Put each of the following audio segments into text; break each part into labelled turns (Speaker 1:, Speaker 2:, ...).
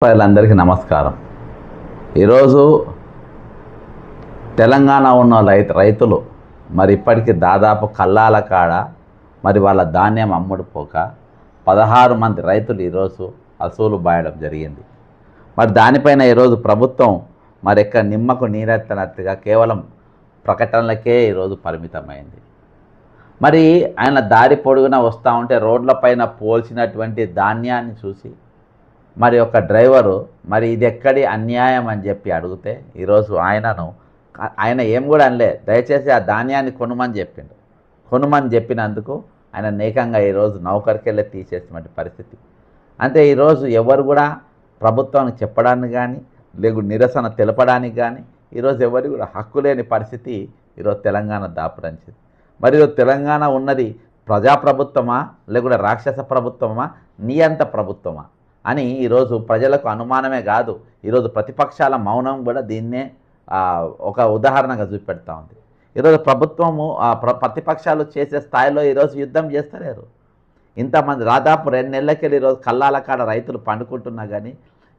Speaker 1: ప్రజలందరికీ నమస్కారం. ఈరోజు తెలంగాణ ఉన్న రైతులు మరి ఇప్పటికీ దాదాపు కల్లాల కాడ మరి వాళ్ళ ధాన్యం అమ్ముడుపోక 16 మంది రైతులు ఈరోజు అసూలు బాయడం జరిగింది. మరి దానిపైన ఈరోజు ప్రభుత్వం మరి ఎక్కడ నిమ్మకు నీరెత్తనట్టుగా కేవలం ప్రకటనలకే ఈరోజు పరిమితమైంది. మరి ఆయన దారి పొడుగున వస్తూ ఉంటే రోడ్లపైన పోల్చినటువంటి ధాన్యాన్ని చూసి మరి ఒక డ్రైవరు మరి ఇది ఎక్కడి అన్యాయం అని చెప్పి అడిగితే ఈరోజు ఆయన ఏం కూడా అనలే, దయచేసి ఆ ధాన్యాన్ని కొనుమని చెప్పిండు. కొనుమని చెప్పినందుకు ఆయన నేకంగా ఈరోజు నౌకరికెళ్ళి తీసేసినటువంటి పరిస్థితి. అంటే ఈరోజు ఎవరు కూడా ప్రభుత్వానికి చెప్పడానికి కానీ నిరసన తెలపడానికి కానీ ఈరోజు ఎవరు కూడా హక్కు లేని పరిస్థితి ఈరోజు తెలంగాణ దాపురించింది. మరి ఈరోజు తెలంగాణ ఉన్నది ప్రజాప్రభుత్వమా లేకుంటే రాక్షస ప్రభుత్వమా నియంత ప్రభుత్వమా అని ఈరోజు ప్రజలకు అనుమానమే కాదు, ఈరోజు ప్రతిపక్షాల మౌనం కూడా దీన్నే ఒక ఉదాహరణగా చూపెడతా ఉంది. ఈరోజు ప్రభుత్వము ప్రతిపక్షాలు చేసే స్థాయిలో ఈరోజు యుద్ధం చేస్తలేరు. ఇంతమంది దాదాపు 2 నెలలకెళ్ళి ఈరోజు కల్లాల కాడ రైతులు పండుకుంటున్నా కానీ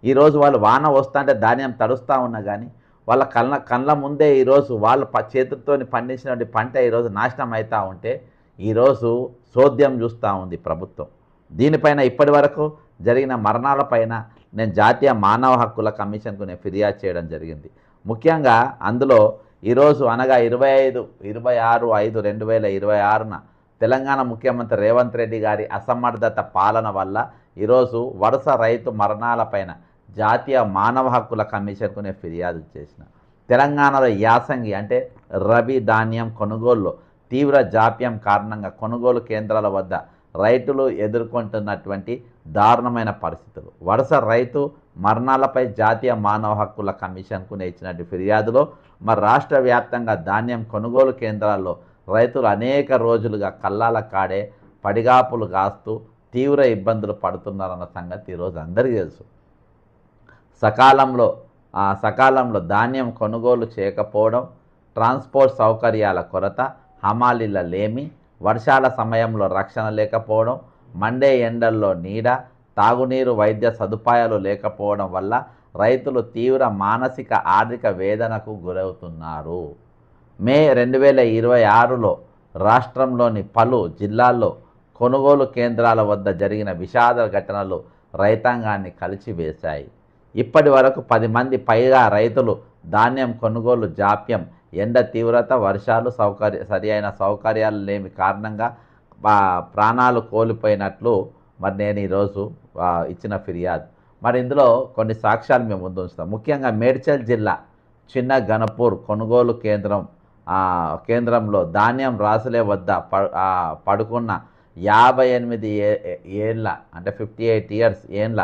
Speaker 1: ఈరోజు వాళ్ళు వాన వస్తుంటే ధాన్యం తడుస్తూ ఉన్నా కానీ వాళ్ళ కళ్ళ ముందే ఈరోజు వాళ్ళు చేతులతో పండించినటువంటి పంట ఈరోజు నాశనం అవుతూ ఉంటే ఈరోజు చోద్యం చూస్తూ ఉంది ప్రభుత్వం. దీనిపైన ఇప్పటి వరకు జరిగిన మరణాలపైన నేను జాతీయ మానవ హక్కుల కమిషన్కు నేను ఫిర్యాదు చేయడం జరిగింది. ముఖ్యంగా అందులో ఈరోజు అనగా 26/5/2026న తెలంగాణ ముఖ్యమంత్రి రేవంత్ రెడ్డి గారి అసమర్థత పాలన వల్ల ఈరోజు వరుస రైతు మరణాలపైన జాతీయ మానవ హక్కుల కమిషన్కు నేను ఫిర్యాదు చేసిన. తెలంగాణలో యాసంగి అంటే రబీ ధాన్యం కొనుగోలులో తీవ్ర జాప్యం కారణంగా కొనుగోలు కేంద్రాల వద్ద రైతులు ఎదుర్కొంటున్నటువంటి దారుణమైన పరిస్థితులు, వరుస రైతు మరణాలపై జాతీయ మానవ హక్కుల కమిషన్కు ఇచ్చినటువంటి ఫిర్యాదులో మరి రాష్ట్ర వ్యాప్తంగా ధాన్యం కొనుగోలు కేంద్రాల్లో రైతులు అనేక రోజులుగా కల్లాల కాడే పడిగాపులు కాస్తూ తీవ్ర ఇబ్బందులు పడుతున్నారన్న సంగతి ఈరోజు అందరికీ తెలుసు. సకాలంలో ధాన్యం కొనుగోలు చేయకపోవడం, ట్రాన్స్పోర్ట్ సౌకర్యాల కొరత, హమాలీల లేమి, వర్షాల సమయంలో రక్షణ లేకపోవడం, మండే ఎండల్లో నీడ, తాగునీరు, వైద్య సదుపాయాలు లేకపోవడం వల్ల రైతులు తీవ్ర మానసిక ఆర్థిక వేదనకు గురవుతున్నారు. మే 2026లో రాష్ట్రంలోని పలు జిల్లాల్లో కొనుగోలు కేంద్రాల వద్ద జరిగిన విషాద ఘటనలు రైతాంగాన్ని కలిచివేశాయి. ఇప్పటి వరకు 10 మంది పైగా రైతులు ధాన్యం కొనుగోలు జాప్యం, ఎండ తీవ్రత, వర్షాలు, సరి అయిన సౌకర్యాలు లేని కారణంగా ప్రాణాలు కోల్పోయినట్లు మరి నేను ఈరోజు ఇచ్చిన ఫిర్యాదు. మరి ఇందులో కొన్ని సాక్ష్యాలు మేము ముందు ఉంచుతాం. ముఖ్యంగా మేడ్చల్ జిల్లా చిన్న గణపూర్ కొనుగోలు కేంద్రంలో ధాన్యం రాసులే వద్ద పడుకున్న 58 ఏళ్ళ అంటే 58 ఇయర్స్ ఏండ్ల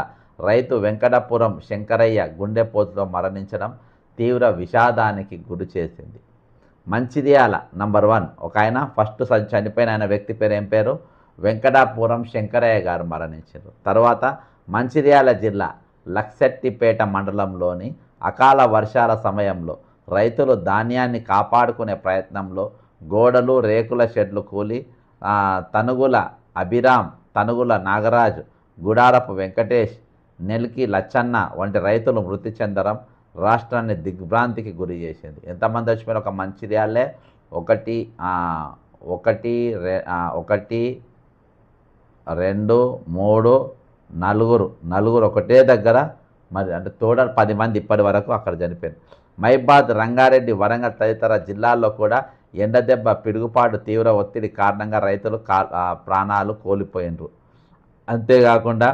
Speaker 1: రైతు వెంకటపురం శంకరయ్య గుండెపోతులో మరణించడం తీవ్ర విషాదానికి గురి చేసింది. మంచిర్యాల నంబర్ 1 ఒక ఆయన ఫస్ట్ చనిపోయిన ఆయన వ్యక్తి పేరు ఏం పేరు? వెంకటాపురం శంకరయ్య గారు మరణించారు. తర్వాత మంచిర్యాల జిల్లా లక్సెట్టిపేట మండలంలోని అకాల వర్షాల సమయంలో రైతులు ధాన్యాన్ని కాపాడుకునే ప్రయత్నంలో గోడలు, రేకుల షెడ్లు కూలి తనుగుల అభిరామ్, తనుగుల నాగరాజు, గుడారపు వెంకటేష్, నెల్కి లచ్చన్న వంటి రైతులు మృతి చెందడం రాష్ట్రాన్ని దిగ్భ్రాంతికి గురి చేసింది. ఎంతమంది వచ్చిపోయిన ఒక మంచిర్యాలే 1 2 3 4 ఒకటే దగ్గర మరి అంటే తోడలు 10 మంది ఇప్పటి వరకు అక్కడ చనిపోయారు. మైబాద్, రంగారెడ్డి, వరంగల్ తదితర జిల్లాల్లో కూడా ఎండదెబ్బ, పిడుగుపాటు, తీవ్ర ఒత్తిడి కారణంగా రైతులు ప్రాణాలు కోల్పోయినరు. అంతేకాకుండా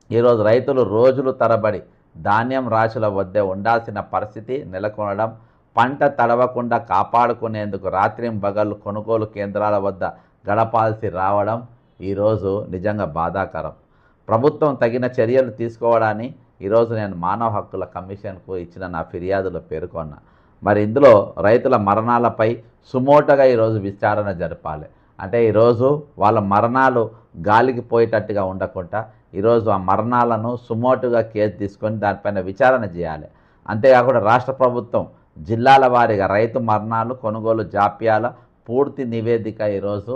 Speaker 1: ఈరోజు రైతులు రోజులు తరబడి ధాన్యం రాశుల వద్ద ఉండాల్సిన పరిస్థితి నెలకొనడం, పంట తడవకుండా కాపాడుకునేందుకు రాత్రింబగళ్ళు కొనుగోలు కేంద్రాల వద్ద గడపాల్సి రావడం ఈరోజు నిజంగా బాధాకరం. ప్రభుత్వం తగిన చర్యలు తీసుకోవడాన్ని ఈరోజు నేను మానవ హక్కుల కమిషన్కు ఇచ్చిన నా ఫిర్యాదులో పేర్కొన్నా. మరి ఇందులో రైతుల మరణాలపై సుమోటగా ఈరోజు విచారణ జరపాలి. అంటే ఈరోజు వాళ్ళ మరణాలు గాలికి పోయేటట్టుగా ఉండకుండా ఈరోజు ఆ మరణాలను సుమోటుగా కేసు తీసుకొని దానిపైన విచారణ చేయాలి. అంతేకాకుండా రాష్ట్ర ప్రభుత్వం జిల్లాల వారీగా రైతు మరణాలు, కొనుగోలు జాప్యాల పూర్తి నివేదిక ఈరోజు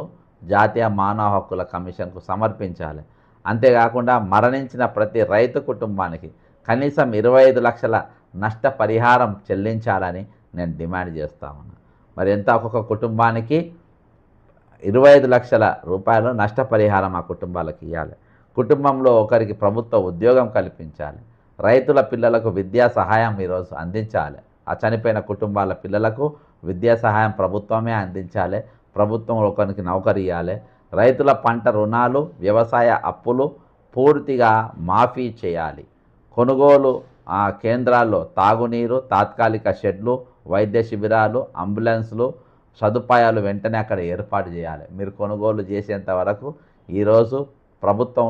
Speaker 1: జాతీయ మానవ హక్కుల కమిషన్కు సమర్పించాలి. అంతేకాకుండా మరణించిన ప్రతి రైతు కుటుంబానికి కనీసం 25 లక్షల నష్టపరిహారం చెల్లించాలని నేను డిమాండ్ చేస్తా ఉన్నా. మరి ఎంత ఒక్కొక్క కుటుంబానికి 25 లక్షల రూపాయలు నష్టపరిహారం ఆ కుటుంబాలకు ఇవ్వాలి. కుటుంబంలో ఒకరికి ప్రభుత్వ ఉద్యోగం కల్పించాలి. రైతుల పిల్లలకు విద్యా సహాయం ఈరోజు అందించాలి. ఆ చనిపోయిన కుటుంబాల పిల్లలకు విద్యా సహాయం ప్రభుత్వమే అందించాలి. ప్రభుత్వం ఒకరికి నౌకరీ ఇవ్వాలి. రైతుల పంట రుణాలు, వ్యవసాయ అప్పులు పూర్తిగా మాఫీ చేయాలి. కొనుగోలు కేంద్రాల్లో తాగునీరు, తాత్కాలిక షెడ్లు, వైద్య శిబిరాలు, అంబులెన్స్లు సదుపాయాలు వెంటనే అక్కడ ఏర్పాటు చేయాలి. మీరు కొనుగోలు చేసేంత వరకు ఈరోజు ప్రభుత్వం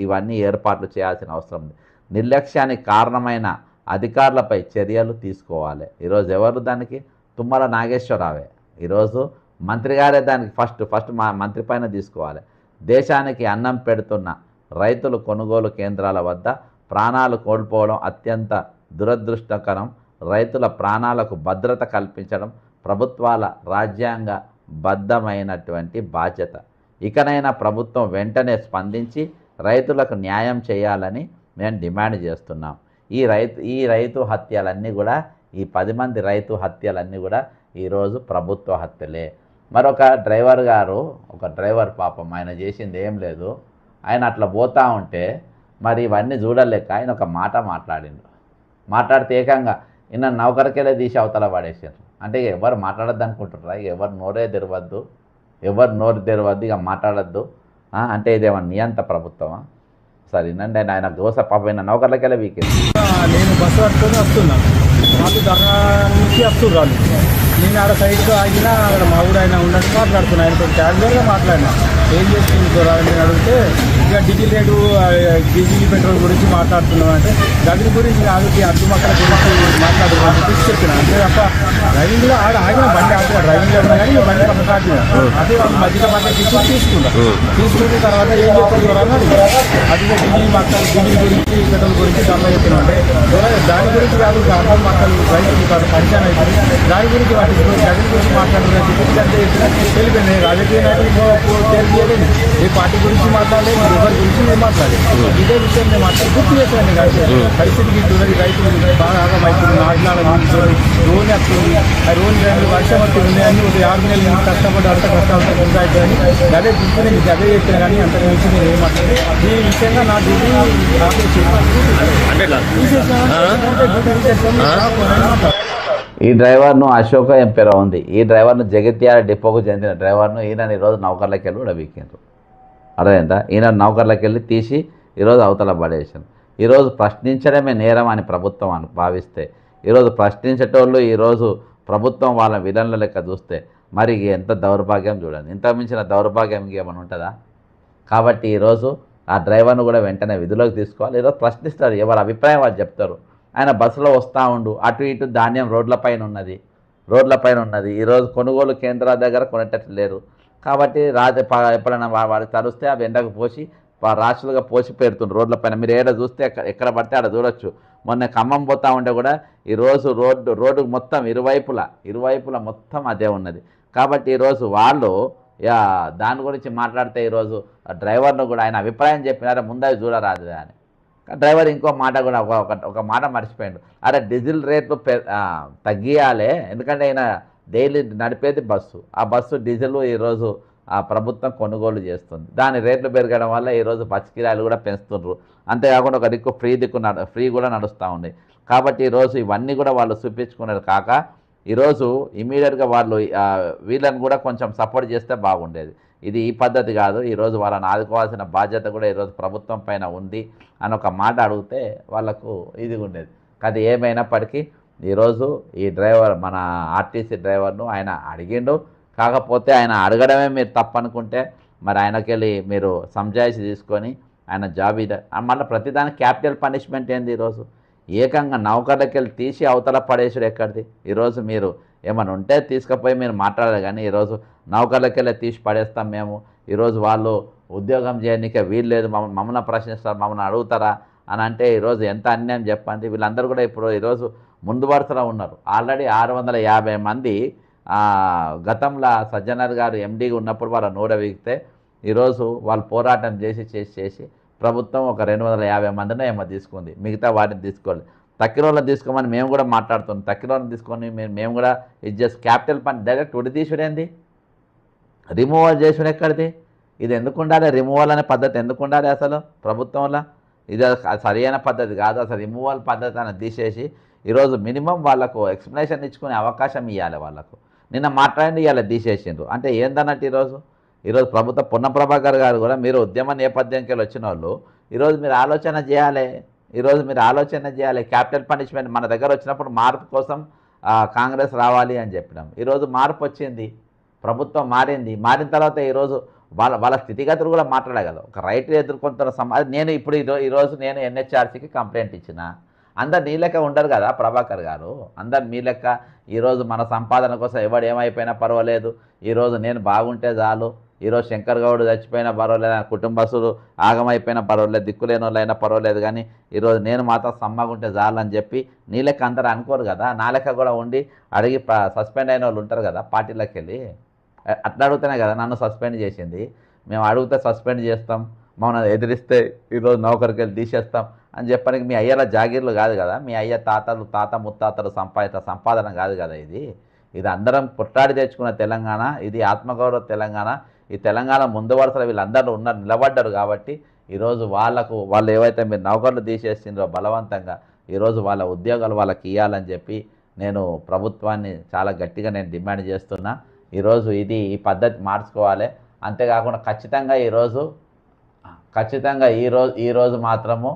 Speaker 1: ఇవన్నీ ఏర్పాట్లు చేయాల్సిన అవసరం ఉంది. నిర్లక్ష్యానికి కారణమైన అధికారులపై చర్యలు తీసుకోవాలి. ఈరోజు ఎవరు దానికి? తుమ్మల నాగేశ్వరరావే. ఈరోజు మంత్రి గారే దానికి ఫస్ట్ మా మంత్రి పైన తీసుకోవాలి. దేశానికి అన్నం పెడుతున్న రైతులు కొనుగోలు కేంద్రాల వద్ద ప్రాణాలు కోల్పోవడం అత్యంత దురదృష్టకరం. రైతుల ప్రాణాలకు భద్రత కల్పించడం ప్రభుత్వాల రాజ్యాంగ బద్ధమైనటువంటి బాధ్యత. ఇకనైనా ప్రభుత్వం వెంటనే స్పందించి రైతులకు న్యాయం చేయాలని మేము డిమాండ్ చేస్తున్నాం. ఈ రైతు హత్యలన్నీ కూడా, ఈ 10 మంది రైతు హత్యలన్నీ కూడా ఈరోజు ప్రభుత్వ హత్యలే. మరొక డ్రైవర్ గారు, ఒక డ్రైవర్ పాపం ఆయన చేసింది ఏం లేదు. ఆయన అట్లా పోతూ ఉంటే మరి ఇవన్నీ చూడలేక ఆయన ఒక మాట మాట్లాడితే ఏకంగా ఈయన నౌకరికెళ్ళే తీసి అవతల పడేసారు. అంటే ఎవరు మాట్లాడద్దు అనుకుంటున్నారా? ఎవరు నోరు తెరవద్దు, ఇక మాట్లాడద్దు అంటే ఇదేమన్నా నియంత ప్రభుత్వమా? సరే వినండి. ఆయన దోశ పాపైన నౌకర్లకెళ్ళే వీకెండ్
Speaker 2: నేను బస్సు పట్టుకొని వస్తున్నాను. వాళ్ళు ధర్నా నుంచి వస్తున్నారు. నేను ఆడ సైడ్కి ఆగినా అక్కడ మా ఊరు ఆయన ఉన్నట్టు మాట్లాడుతున్నాను. ఆయనతో క్యాజువల్గా మాట్లాడినా. ఏం చేస్తుంది నేను అడిగితే ఇక డీజిల్ రేటు, డీజిల్ పెట్రోల్ గురించి మాట్లాడుతున్నాం అంటే దాని గురించి కాదు, అడ్డు మొక్కల గురించి మాట్లాడుతున్నాను చెప్పేసి చెప్పిన. అంతే తప్ప డ్రైవింగ్లో ఆగిన బండి ఆపుతా, డ్రైవింగ్లో ఉన్నా కానీ బండి పక్కన కాదు. అదే వాళ్ళు మధ్యలో పక్కన తీసుకున్న తర్వాత ఏం చెప్తారు అది డీజిల్ మొక్కలు, డీజిల్ గురించి పెట్రోల్ గురించి దమ్మ చెప్పినా అంటే దాని గురించి కాదు, అర్థం మొక్కలు రైతులు కాదు పరిచయం అవుతుంది. దాని గురించి జగన్ గురించి మాట్లాడుతున్నారు. తెలిపోయింది రాజకీయ నాయకులు తెలియలేదు, ఏ పార్టీ గురించి మాట్లాడలేదు, ఎవరి గురించి నేను మాట్లాడలేదు. ఇదే విషయం నేను మాట్లాడి గుర్తు చేశాను. కానీ పరిస్థితికి చూడండి, రైతులు బాగా ఆగమవుతుంది. నాటినాడు రోన్ వస్తుంది, ఆ రోన్ టైంలో వర్షం వస్తుంది అని ఒక 6 నెలల నుంచి కష్టపడి అంత కష్టాలతో ఉంటాయని అదే గుర్తు నేను అదే చెప్పాను. కానీ అంత గురించి నేను ఏం మాట్లాడలేదు. ఈ విషయంగా నా డ్యూటీ
Speaker 1: ఈ డ్రైవర్ను అశోక ఏం పేరు ఉంది. ఈ డ్రైవర్ను జగిత్యాల డిపోకు చెందిన డ్రైవర్ను ఈయన ఈరోజు నౌకర్లకి వెళ్ళి కూడా వీకెండ్రు. అర్థమైందా? ఈయన నౌకర్లకి వెళ్ళి తీసి ఈరోజు అవతల పడేసాను. ఈరోజు ప్రశ్నించడమే నేరం అని ప్రభుత్వం భావిస్తే, ఈరోజు ప్రశ్నించేటోళ్ళు ఈరోజు ప్రభుత్వం వాళ్ళ విలన్ల లెక్క చూస్తే మరి ఎంత దౌర్భాగ్యం చూడండి. ఇంత మించిన దౌర్భాగ్యం ఏమైనా ఉంటుందా? కాబట్టి ఈరోజు ఆ డ్రైవర్ను కూడా వెంటనే విధులోకి తీసుకోవాలి. ఈరోజు ప్రశ్నిస్తారు, ఎవరి అభిప్రాయం వాళ్ళు చెప్తారు. ఆయన బస్సులో వస్తూ ఉండు, అటు ఇటు ధాన్యం రోడ్లపైన ఉన్నది. ఈరోజు కొనుగోలు కేంద్రాల దగ్గర కొనేటట్లు లేరు. కాబట్టి ఎప్పుడైనా వాడి తరుస్తే అవి ఎండకు పోసి రాశులుగా పోసి పెడుతుండ్రు రోడ్లపైన. మీరు ఏడ చూస్తే ఎక్కడ పడితే ఆడ చూడొచ్చు. మొన్న ఖమ్మం పోతూ ఉంటే కూడా ఈరోజు రోడ్డు మొత్తం ఇరువైపులా మొత్తం అదే ఉన్నది. కాబట్టి ఈరోజు వాళ్ళు దాని గురించి మాట్లాడితే ఈరోజు డ్రైవర్ను కూడా ఆయన అభిప్రాయం చెప్పినారా ముందే చూడరాదు అని. డ్రైవర్ ఇంకో మాట కూడా ఒక మాట మర్చిపోయాడు. అరే డీజిల్ రేట్లు తగ్గియాలి, ఎందుకంటే ఆయన డైలీ నడిపేది బస్సు. ఆ బస్సు డీజిల్ ఈరోజు ప్రభుత్వం కొనుగోలు చేస్తుంది. దాని రేట్లు పెరగడం వల్ల ఈరోజు పచ్చికిరాయిలు కూడా పెంచుతుండ్రు. అంతేకాకుండా ఒక దిక్కు ఫ్రీ కూడా నడుస్తూ ఉంది. కాబట్టి ఈరోజు ఇవన్నీ కూడా వాళ్ళు చూపించుకునేది కాక ఈరోజు ఇమీడియట్గా వాళ్ళు వీళ్ళని కూడా కొంచెం సపోర్ట్ చేస్తే బాగుండేది. ఇది ఈ పద్ధతి కాదు. ఈరోజు వాళ్ళని ఆదుకోవాల్సిన బాధ్యత కూడా ఈరోజు ప్రభుత్వం పైన ఉంది అని ఒక మాట అడిగితే వాళ్ళకు ఇది ఉండేది. కానీ ఏమైనప్పటికీ ఈరోజు ఈ డ్రైవర్, మన ఆర్టీసీ డ్రైవర్ను ఆయన అడిగిండు. కాకపోతే ఆయన అడగడమే మీరు తప్పనుకుంటే మరి ఆయనకెళ్ళి మీరు సంజాయిషి తీసుకొని ఆయన జాబ్ మళ్ళీ ప్రతిదానికి క్యాపిటల్ పనిష్మెంట్ ఏంది? ఈరోజు ఏకంగా నౌకర్లకెళ్ళి తీసి అవతల పడేసుడు ఎక్కడిది? ఈరోజు మీరు ఏమైనా ఉంటే తీసుకుపోయి మీరు మాట్లాడాలి. కానీ ఈరోజు నౌకర్లకెళ్ళి తీసి పడేస్తాం మేము, ఈరోజు వాళ్ళు ఉద్యోగం చేయడానికే వీలు లేదు, మమ్మల్ని ప్రశ్నిస్తారు, మమ్మల్ని అడుగుతారా అని అంటే ఈరోజు ఎంత అన్యాయం చెప్పండి. వీళ్ళందరూ కూడా ఈరోజు ముందు వరుసలో ఉన్నారు. ఆల్రెడీ 650 మంది గతంలో సజ్జనర్ గారు ఎండీగా ఉన్నప్పుడు వాళ్ళ నూడ వీగితే ఈరోజు వాళ్ళు పోరాటం చేసి ప్రభుత్వం ఒక 250 మందినో ఏమో తీసుకుంది, మిగతా వాటిని తీసుకోవాలి. తక్కిన వాళ్ళని తీసుకోమని మేము కూడా మాట్లాడుతున్నాం. తక్కిన వాళ్ళని తీసుకొని మేము కూడా ఇది జస్ట్ క్యాపిటల్ పని డైరెక్ట్ ఉడి తీసుడేంది, రిమూవల్ చేసుడు ఎక్కడిది? ఇది ఎందుకు ఉండాలి? రిమూవల్ అనే పద్ధతి ఎందుకు ఉండాలి అసలు ప్రభుత్వంలో? ఇది సరైన పద్ధతి కాదు. అసలు రిమూవల్ పద్ధతి అనేది తీసేసి ఈరోజు మినిమం వాళ్ళకు ఎక్స్ప్లెనేషన్ ఇచ్చుకునే అవకాశం ఇవ్వాలి వాళ్ళకు. నిన్న మాట్లాడి ఇవాళ తీసేసిండ్రు అంటే ఏందన్నట్టు ఈరోజు ప్రభుత్వ పొన్నం ప్రభాకర్ గారు కూడా మీరు ఉద్యమ నేపథ్యంకి వచ్చిన వాళ్ళు ఈరోజు మీరు ఆలోచన చేయాలి. క్యాపిటల్ పనిష్మెంట్ మన దగ్గర వచ్చినప్పుడు మార్పు కోసం కాంగ్రెస్ రావాలి అని చెప్పినాం. ఈరోజు మార్పు వచ్చింది, ప్రభుత్వం మారిన తర్వాత ఈరోజు వాళ్ళ స్థితిగతులు కూడా మాట్లాడగలరు. ఒక రైట్ ఎదుర్కొంటున్న నేను ఇప్పుడు ఈరోజు నేను ఎన్హెచ్ఆర్సీకి కంప్లైంట్ ఇచ్చిన. అందరు నీ లెక్క ఉండరు కదా ప్రభాకర్ గారు, అందరు మీ లెక్క ఈరోజు మన సంపాదన కోసం ఎవడు ఏమైపోయినా పర్వాలేదు, ఈరోజు నేను బాగుంటే చాలు, ఈరోజు శంకర్ గౌడ్ చచ్చిపోయినా పర్వాలేదు, కుటుంబస్తులు ఆగమైపోయినా పర్వాలేదు, దిక్కులేని వాళ్ళు అయినా పర్వాలేదు, కానీ ఈరోజు నేను మాత్రం సమ్మగుంటే చాలు అని చెప్పి నీ లెక్క అందరూ అనుకోరు కదా. నా లెక్క కూడా ఉండి అడిగి సస్పెండ్ అయిన వాళ్ళు ఉంటారు కదా పార్టీలోకి వెళ్ళి. అట్లా అడుగుతూనే కదా నన్ను సస్పెండ్ చేసింది. మేము అడిగితే సస్పెండ్ చేస్తాం, మమ్మల్ని ఎదిరిస్తే ఈరోజు నౌకరికి వెళ్ళి తీసేస్తాం అని చెప్పడానికి మీ అయ్యల జాగీర్లు కాదు కదా, మీ అయ్య తాత ముత్తాతలు సంపాదన కాదు కదా. ఇది అందరం పుట్టాడి తెచ్చుకున్న తెలంగాణ, ఇది ఆత్మగౌరవ తెలంగాణ. ఈ తెలంగాణ ముందు వరుసలో వీళ్ళందరూ నిలబడ్డారు కాబట్టి ఈరోజు వాళ్ళు ఏవైతే మీరు నౌకర్లు తీసేసిండ్రో బలవంతంగా ఈరోజు వాళ్ళ ఉద్యోగాలు వాళ్ళకి ఇవ్వాలని చెప్పి నేను ప్రభుత్వాన్ని చాలా గట్టిగా నేను డిమాండ్ చేస్తున్నా. ఈరోజు ఈ పద్ధతి మార్చుకోవాలి. అంతేకాకుండా ఖచ్చితంగా ఈరోజు మాత్రము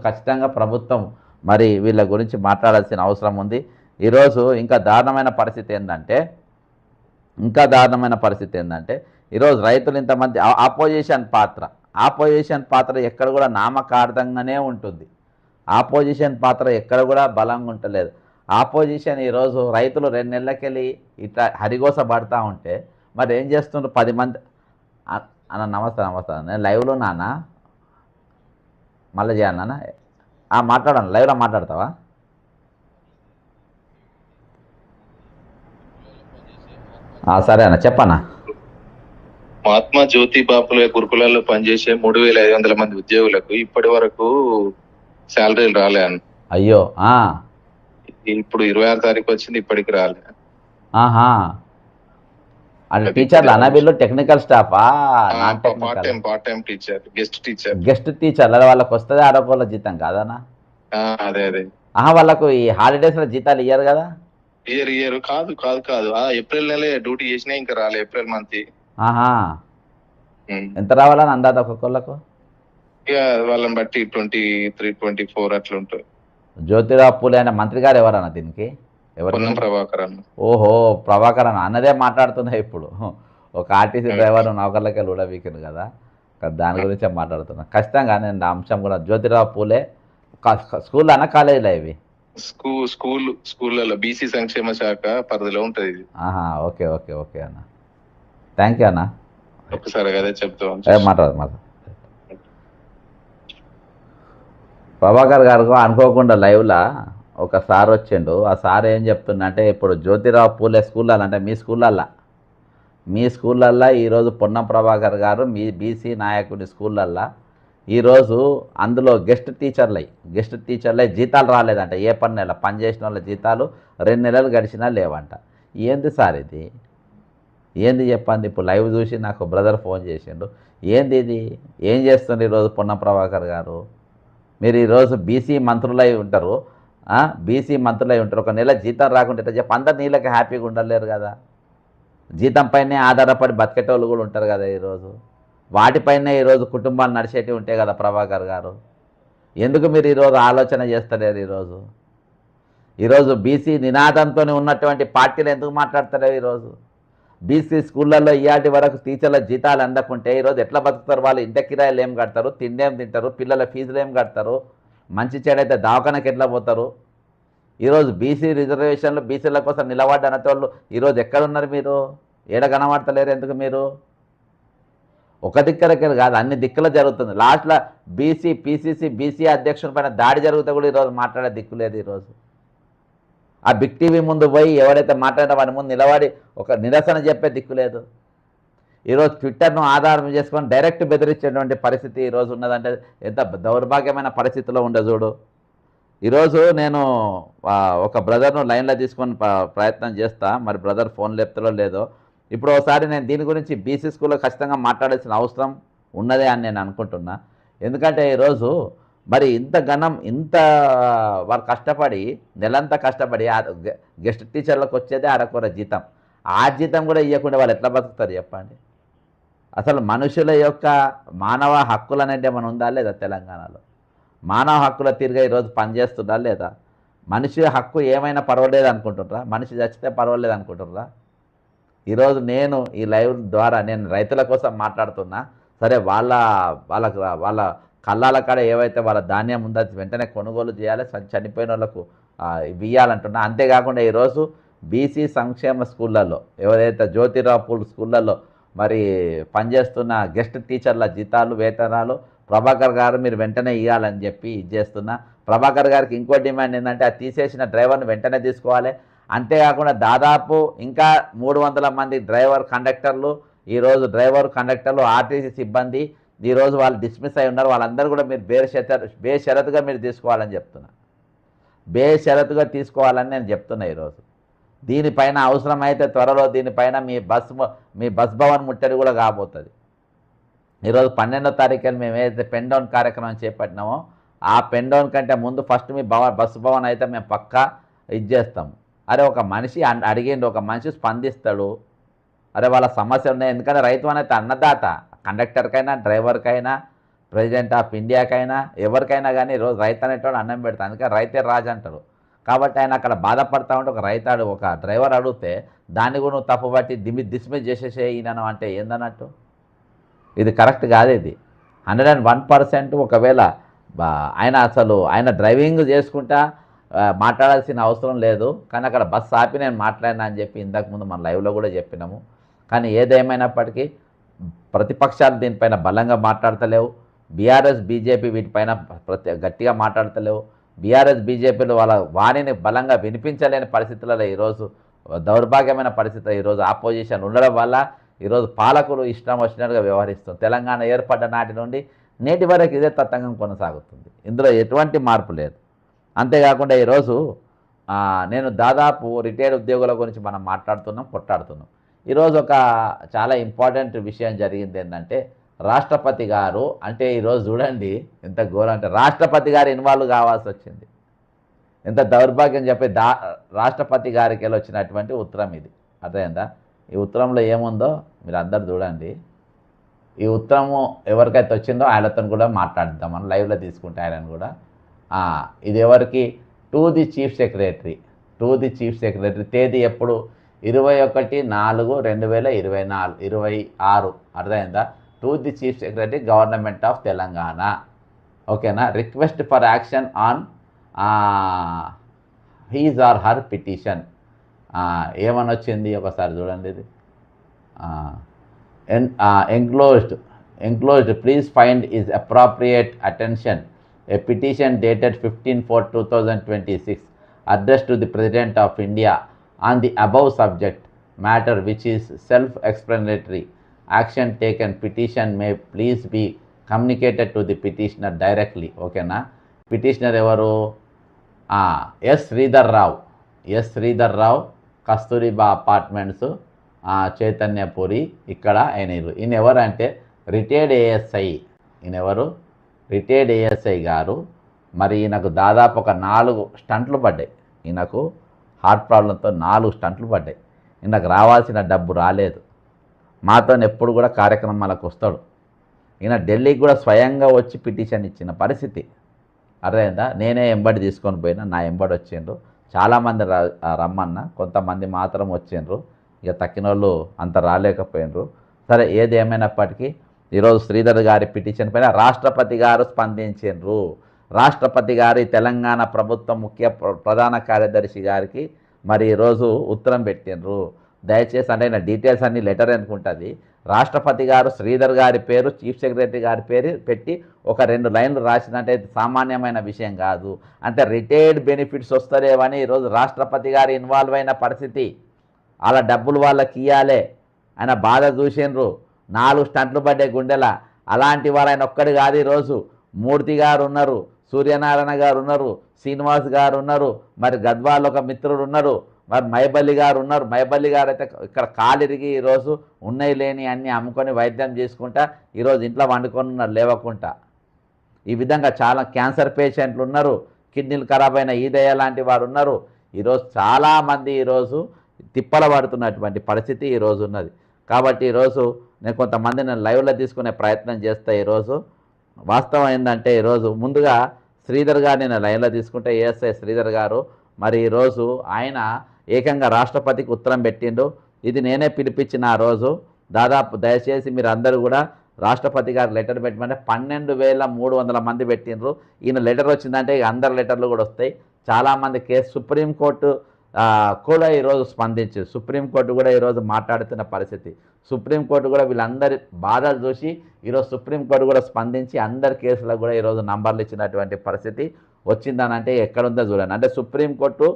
Speaker 1: ఖచ్చితంగా ప్రభుత్వం మరి వీళ్ళ గురించి మాట్లాడాల్సిన అవసరం ఉంది. ఈరోజు ఇంకా దారుణమైన పరిస్థితి ఏంటంటే ఈరోజు రైతులు ఇంతమంది ఆపోజిషన్ పాత్ర ఎక్కడ కూడా నామకార్థంగానే ఉంటుంది. ఆపోజిషన్ పాత్ర ఎక్కడ కూడా బలంగా ఉంటలేదు. ఆపోజిషన్ ఈరోజు రైతులు 2 నెలలకెళ్ళి ఇట్లా హరిగోస పడతా ఉంటే మరి ఏం చేస్తుండ్రు 10 మంది అన్న నమస్తే నేను లైవ్లో నాన్న మళ్ళీ చేయాలి నాన్న మాట్లాడాను లైవ్లో మాట్లాడతావా? సరే అన్న చెప్పన్నా.
Speaker 3: మహాత్మా జ్యోతి బాపుల గురుకులాల్లో పనిచేసే 3,500 మంది ఉద్యోగులకు ఇప్పటి వరకు శాలరీలు రాలే అన్న.
Speaker 1: అయ్యో.
Speaker 3: ఇప్పుడు 26 తారీఖు వచ్చింది, ఇప్పటికి రాలే.
Speaker 1: అంటే టీచర్లు అన్న వీళ్ళు టెక్నికల్ స్టాఫా?
Speaker 3: Part time teacher,
Speaker 1: guest teacher వాళ్ళకి వస్తుంది ఆడకోళ్ళ జీతం కాదన్నా?
Speaker 3: అదే
Speaker 1: వాళ్ళకు ఈ హాలిడేస్ లో జీతాలు ఇయ్యరు కదా?
Speaker 3: ఇయర్ కాదు ఏప్రిల్ నెల డ్యూటీ చేసినా ఇంకా రాలే. ఏప్రిల్ మంత్
Speaker 1: ఎంత రావాలని అందాది ఒక్కొక్కళ్ళకు?
Speaker 3: ఇక వాళ్ళని బట్టి 23, 24 అట్లా ఉంటుంది.
Speaker 1: జ్యోతిరావు పూలే అనే మంత్రి గారు ఎవరన్నా దీనికి?
Speaker 3: ప్రభాకర్ అన్న.
Speaker 1: ఓహో, ప్రభాకర్ అన్న అన్నదే మాట్లాడుతున్నా. ఇప్పుడు ఒక ఆర్టీసీ డ్రైవర్ నౌకర్లకి ఊడబీకింది కదా, దాని గురించే మాట్లాడుతున్నా. ఖచ్చితంగా నేను అంశం కూడా జ్యోతిరావు పూలే స్కూల్ అన్న కాలేజీలో ఇవి
Speaker 3: స్కూళ్ళలో బీసీ సంక్షేమ శాఖ పరిధిలో ఉంటది ఇది.
Speaker 1: ఓకే అన్న, థ్యాంక్ యూ అన్న.
Speaker 3: ఒకసారి అదే చెప్తాం.
Speaker 1: మాట్లాడు. ప్రభాకర్ గారు అనుకోకుండా లైవ్లో ఒక సార్ వచ్చిండు. ఆ సార్ ఏం చెప్తున్నా అంటే ఇప్పుడు జ్యోతిరావు పూలే స్కూళ్ళల్లో అంటే మీ స్కూళ్ళల్లో ఈరోజు పొన్నం ప్రభాకర్ గారు మీ బీసీ నాయకుడి స్కూళ్ళల్లో ఈరోజు అందులో గెస్ట్ టీచర్లై జీతాలు రాలేదంట. ఏ నెల పనిచేసిన వాళ్ళ జీతాలు 2 నెలలు గడిచినా లేవంట. ఏంది సార్ ఇది? ఏంది చెప్పండి. ఇప్పుడు లైవ్ చూసి నాకు బ్రదర్ ఫోన్ చేసిండు. ఏంది ఇది? ఏం చేస్తుంది ఈరోజు పొన్నం ప్రభాకర్ గారు? మీరు ఈరోజు బీసీ మంత్రులై ఉంటారు. ఒక నెల జీతం రాకుంటే ఎట్లా చెప్పి అందరు నీళ్ళకి హ్యాపీగా ఉండలేరు కదా. జీతం పైనే ఆధారపడి బతికేటోళ్ళు కూడా ఉంటారు కదా. ఈరోజు వాటిపైనే ఈరోజు కుటుంబాలు నడిచేటివి ఉంటాయి కదా ప్రభాకర్ గారు. ఎందుకు మీరు ఈరోజు ఆలోచన చేస్తలేరు? ఈరోజు బీసీ నినాదంతో ఉన్నటువంటి పార్టీలు ఎందుకు మాట్లాడతలేవు? ఈరోజు బీసీ స్కూళ్ళల్లో ఇయాటి వరకు టీచర్ల జీతాలు అందకుంటే ఈరోజు ఎట్లా బతుకుతారు వాళ్ళు? ఇంటి కిరాయిలు ఏం కడతారు? తిండేం తింటారు? పిల్లల ఫీజులు ఏం కడతారు? మంచి చెడైతే దవాఖానకి ఎట్లా పోతారు? ఈరోజు బీసీ రిజర్వేషన్లు బీసీల కోసం నిలబడ్డ అనేటోళ్ళు ఈరోజు ఎక్కడున్నారు? మీరు ఏడ కనబడతలేరు ఎందుకు? మీరు ఒక దిక్కరకే కాదు అన్ని దిక్కులో జరుగుతుంది. లాస్ట్లో బీసీ అధ్యక్షుని పైన దాడి జరిగితే కూడా ఈరోజు మాట్లాడే దిక్కు లేదు. ఈరోజు ఆ బిగ్ టీవీ ముందు పోయి ఎవరైతే మాట్లాడినా వాడి ముందు నిలబడి ఒక నిరసన చెప్పే దిక్కు లేదు. ఈరోజు ట్విట్టర్ను ఆధారం చేసుకొని డైరెక్ట్ బెదిరించేటువంటి పరిస్థితి ఈరోజు ఉన్నదంటే ఎంత దౌర్భాగ్యమైన పరిస్థితిలో ఉండే చూడు. ఈరోజు నేను ఒక బ్రదర్ను లైన్లో తీసుకొని ప్రయత్నం చేస్తా, మరి బ్రదర్ ఫోన్ లేపుతలో లేదో. ఇప్పుడు ఒకసారి నేను దీని గురించి బీసీ స్కూల్లో ఖచ్చితంగా మాట్లాడాల్సిన అవసరం ఉన్నదే అని నేను అనుకుంటున్నా. ఎందుకంటే ఈరోజు మరి ఇంత ఇంత వాళ్ళు కష్టపడి నెలంతా కష్టపడి గెస్ట్ టీచర్లకు వచ్చేదే అరకొర జీతం. ఆ జీతం కూడా ఇవ్వకుండా వాళ్ళు ఎట్లా బతుకుతారు చెప్పండి. అసలు మనుషుల యొక్క మానవ హక్కులు అనేది ఏమైనా ఉందా లేదా తెలంగాణలో? మానవ హక్కుల తీరుగా ఈరోజు పనిచేస్తుందా లేదా? మనిషి హక్కు ఏమైనా పర్వాలేదు అనుకుంటున్నారా? మనిషి చచ్చితే పర్వాలేదు అనుకుంటున్నారా? ఈరోజు నేను ఈ లైవ్ ద్వారా నేను రైతుల కోసం మాట్లాడుతున్నా. సరే, వాళ్ళ కళ్ళాల కాడ ఏవైతే వాళ్ళ ధాన్యం ఉందో వెంటనే కొనుగోలు చేయాలి, చనిపోయిన వాళ్ళకు ఇవ్వాలంటున్నా. అంతేకాకుండా ఈరోజు బీసీ సంక్షేమ స్కూళ్ళల్లో ఎవరైతే జ్యోతిరావు పూల్ స్కూళ్ళల్లో మరి పనిచేస్తున్న గెస్ట్ టీచర్ల జీతాలు వేతనాలు ప్రభాకర్ గారు మీరు వెంటనే ఇవ్వాలని చెప్పి చేస్తున్నా. ప్రభాకర్ గారికి ఇంకో డిమాండ్ ఏంటంటే ఆ తీసేసిన డ్రైవర్ను వెంటనే తీసుకోవాలి. అంతేకాకుండా దాదాపు ఇంకా 300 మంది కండక్టర్లు ఈరోజు కండక్టర్లు ఆర్టీసీ సిబ్బంది ఈరోజు వాళ్ళు డిస్మిస్ అయి ఉన్నారు. వాళ్ళందరూ కూడా మీరు బేషరతుగా మీరు తీసుకోవాలని చెప్తున్నా. బేషరతుగా తీసుకోవాలని నేను చెప్తున్నా. ఈరోజు దీనిపైన అవసరమైతే త్వరలో దీనిపైన మీ బస్ భవన్ ముట్టడి కూడా కాబోతుంది. ఈరోజు 12వ తారీఖున మేము ఏదైతే పెన్ డౌన్ కార్యక్రమం చేపట్టినామో ఆ పెన్ డౌన్ కంటే ముందు ఫస్ట్ మీ బస్సు భవన్ అయితే మేము పక్కా చేస్తాము. అరే ఒక మనిషి అడిగిండు, ఒక మనిషి స్పందిస్తాడు. అరే వాళ్ళ సమస్యలు ఉన్నాయి. ఎందుకంటే రైతు అనేది అన్నదాత, కండక్టర్కైనా డ్రైవర్కైనా ప్రెసిడెంట్ ఆఫ్ ఇండియాకైనా ఎవరికైనా కానీ ఈరోజు రైతు అనేటోడు అన్నం పెడతాడు. అందుకే రైతే రాజు అంటారు. కాబట్టి ఆయన అక్కడ బాధపడతా ఉంటే ఒక డ్రైవర్ అడిగితే దాన్ని కూడా నువ్వు తప్పుబట్టి డిస్మిస్ చేసేసే ఈయనను అంటే ఏందన్నట్టు? ఇది కరెక్ట్ కాదు. ఇది 101%. ఒకవేళ ఆయన డ్రైవింగ్ చేసుకుంటా మాట్లాడాల్సిన అవసరం లేదు, కానీ అక్కడ బస్సు ఆపి నేను మాట్లాడినా అని చెప్పి ఇంతకుముందు మన లైవ్లో కూడా చెప్పినాము. కానీ ఏదేమైనప్పటికీ ప్రతిపక్షాలు దీనిపైన బలంగా మాట్లాడతలేవు. బీఆర్ఎస్ బీజేపీ వీటిపైన గట్టిగా మాట్లాడతలేవు. బీఆర్ఎస్ బీజేపీలు వాళ్ళ వాణిని బలంగా వినిపించలేని పరిస్థితులలో ఈరోజు దౌర్భాగ్యమైన పరిస్థితులు ఈరోజు ఆపోజిషన్ ఉండడం వల్ల ఈరోజు పాలకులు ఇష్టం వచ్చినట్టుగా వ్యవహరిస్తుంది. తెలంగాణ ఏర్పడ్డ నాటి నుండి నేటి వరకు ఇదే తతంగం కొనసాగుతుంది. ఇందులో ఎటువంటి మార్పు లేదు. అంతేకాకుండా ఈరోజు నేను దాదాపు రిటైర్డ్ ఉద్యోగుల గురించి మనం కొట్లాడుతున్నాం. ఈరోజు ఒక చాలా ఇంపార్టెంట్ విషయం జరిగింది. ఏంటంటే రాష్ట్రపతి గారు అంటే ఈరోజు చూడండి ఎంత ఘోరం అంటే రాష్ట్రపతి గారు ఇన్వాల్వ్ కావాల్సి వచ్చింది. ఎంత దౌర్భాగ్యం చెప్పి రాష్ట్రపతి గారికి వెళ్ళి వచ్చినటువంటి ఉత్తరం ఇది. అర్థమైందా? ఈ ఉత్తరంలో ఏముందో మీరు అందరు చూడండి. ఈ ఉత్తరము ఎవరికైతే వచ్చిందో ఆయనతో కూడా మాట్లాడిద్దాం మనం లైవ్లో తీసుకుంటే ఆయనను కూడా. ఇది ఎవరికి? To the chief secretary. తేదీ ఎప్పుడు? 21/4/2026. అర్థమైందా? To the chief secretary government of Telangana. ఓకేనా? Request for action on his or her petition. ఏమని వచ్చింది ఒకసారి చూడండి. ఇది enclosed please find is appropriate attention a petition dated 15/4/2026 addressed to the President of India on the above subject matter which is self-explanatory. Action taken. Petition may please be communicated to the petitioner directly. Okay na? Petitioner evaru? S. Sridhar Rao Kasturba apartments Chaitanyapuri ఇక్కడ ఈయన ఎవరంటే retired ASI. Retired ASI గారు. మరి ఈయనకు దాదాపు ఒక 4 స్టంట్లు పడ్డాయి. ఈయనకు హార్ట్ ప్రాబ్లంతో 4 స్టంట్లు పడ్డాయి. ఈయనకు రావాల్సిన డబ్బు రాలేదు. మాతో ఎప్పుడు కూడా కార్యక్రమాలకు వస్తాడు. ఈయన ఢిల్లీకి కూడా స్వయంగా వచ్చి పిటిషన్ ఇచ్చిన పరిస్థితి. అర్థమైందా? నేనే ఎంబడి తీసుకొని పోయినా, నా ఎంబడి వచ్చిండ్రు. చాలామంది రమ్మన్నా, కొంతమంది మాత్రం వచ్చిండ్రు. ఇక తక్కిన వాళ్ళు అంత రాలేకపోయినరు. సరే, ఏది ఏమైనప్పటికీ ఈరోజు శ్రీధర్ గారి పిటిషన్ పైన రాష్ట్రపతి గారు స్పందించిండ్రు. రాష్ట్రపతి గారి తెలంగాణ ప్రభుత్వం ప్రధాన కార్యదర్శి గారికి మరి ఈరోజు ఉత్తరం పెట్టిండ్రు. దయచేసి అంటే నా డీటెయిల్స్ అన్ని లెటర్ అనుకుంటుంది. రాష్ట్రపతి గారు శ్రీధర్ గారి పేరు, చీఫ్ సెక్రటరీ గారి పేరు పెట్టి ఒక 2 లైన్లు రాసినట్టే సామాన్యమైన విషయం కాదు. అంటే రిటైర్డ్ బెనిఫిట్స్ వస్తలేవని ఈరోజు రాష్ట్రపతి గారు ఇన్వాల్వ్ అయిన పరిస్థితి. అలా డబ్బులు వాళ్ళకి ఇవ్వాలి. ఆయన బాధ చూసిండ్రు. 4 స్టంట్లు పడ్డే గుండెల. అలాంటి వారు ఆయన ఒక్కడు కాదు. ఈరోజు మూర్తి గారు ఉన్నారు, సూర్యనారాయణ గారు ఉన్నారు, శ్రీనివాస్ గారు ఉన్నారు, మరి గద్వాల్ ఒక మిత్రుడు ఉన్నారు, మరి మైబల్లి గారు ఉన్నారు. మైబల్లి గారు అయితే ఇక్కడ కాలిరిగి ఈరోజు ఉన్నాయి లేని అన్నీ అమ్ముకొని వైద్యం చేసుకుంటా ఈరోజు ఇంట్లో వండుకొని ఉన్నారు లేవకుండా. ఈ విధంగా చాలా క్యాన్సర్ పేషెంట్లు ఉన్నారు, కిడ్నీలు ఖరాబ్ అయిన ఈదయ్య లాంటి వారు ఉన్నారు. ఈరోజు చాలామంది ఈరోజు తిప్పల పడుతున్నటువంటి పరిస్థితి ఈరోజు ఉన్నది. కాబట్టి ఈరోజు నేను కొంతమందిని లైవ్లో తీసుకునే ప్రయత్నం చేస్తా. ఈరోజు వాస్తవం ఏంటంటే ఈరోజు ముందుగా శ్రీధర్ గారు నేను లైవ్లో తీసుకుంటే ఏఎస్ఐ శ్రీధర్ గారు మరి ఈరోజు ఆయన ఏకంగా రాష్ట్రపతికి ఉత్తరం పెట్టిండు. ఇది నేనే పిలిపించిన ఆ రోజు. దాదాపు దయచేసి మీరు అందరూ కూడా రాష్ట్రపతి గారు లెటర్ పెట్టమంటే 12,300 మంది పెట్టిండ్రు. ఈయన లెటర్ వచ్చిందంటే ఇక అందరి లెటర్లు కూడా వస్తాయి. చాలామంది కేసు సుప్రీంకోర్టు కూడా ఈరోజు స్పందించారు. సుప్రీంకోర్టు కూడా ఈరోజు మాట్లాడుతున్న పరిస్థితి. సుప్రీంకోర్టు కూడా వీళ్ళందరి బాధలు చూసి ఈరోజు సుప్రీంకోర్టు కూడా స్పందించి అందరి కేసులకు కూడా ఈరోజు నంబర్లు ఇచ్చినటువంటి పరిస్థితి వచ్చిందనంటే ఎక్కడుందో చూడండి. అంటే సుప్రీంకోర్టు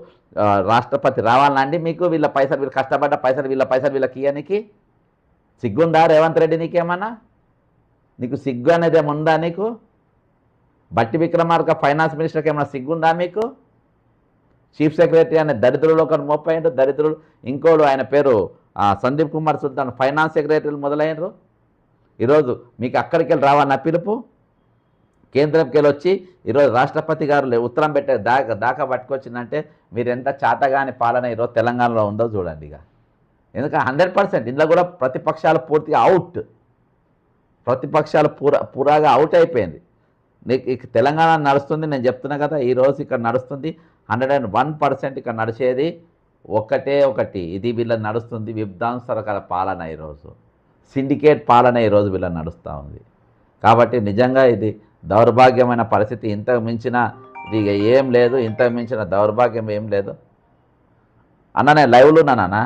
Speaker 1: రాష్ట్రపతి రావాలండి మీకు వీళ్ళ పైసలు వీళ్ళు కష్టపడ్డ పైసలు వీళ్ళకి ఇయ్యనికి సిగ్గుందా రేవంత్ రెడ్డి? నీకేమన్నా నీకు సిగ్గు అనేది ఏముందా నీకు? బట్టి విక్రమార్క ఫైనాన్స్ మినిస్టర్కి ఏమన్నా సిగ్గుందా మీకు? చీఫ్ సెక్రటరీ అనే దరిద్రులు ఒకరు మోపైండ్రు, దరిద్రులు. ఇంకోడు ఆయన పేరు సందీప్ కుమార్ సుల్తాన్ ఫైనాన్స్ సెక్రటరీలు మొదలైనరు. ఈరోజు మీకు అక్కడికి వెళ్ళి రావన్న పిలుపు కేంద్రంకి వెళ్ళి వచ్చి ఈరోజు రాష్ట్రపతి గారు ఉత్తరం పెట్టే దాకా పట్టుకొచ్చిందంటే మీరు ఎంత చాతగాని పాలన ఈరోజు తెలంగాణలో ఉందో చూడండి. ఇక ఎందుకంటే 100% ఇందులో కూడా ప్రతిపక్షాలు పూర్తిగా అవుట్. ప్రతిపక్షాలు పూరాగా అవుట్ అయిపోయింది. నీకు తెలంగాణ నడుస్తుంది, నేను చెప్తున్నా కదా. ఈరోజు ఇక్కడ నడుస్తుంది 101% ఇక్కడ నడిచేది ఒకటి. ఇది వీళ్ళని నడుస్తుంది విధ్వంసకర పాలన. ఈరోజు సిండికేట్ పాలన ఈరోజు వీళ్ళని నడుస్తూ ఉంది. కాబట్టి నిజంగా ఇది దౌర్భాగ్యమైన పరిస్థితి. ఇంతకు మించిన ఇక ఏం లేదు, ఇంతకు మించిన దౌర్భాగ్యం ఏం లేదు. అన్న నేను లైవ్లో ఉన్నానా?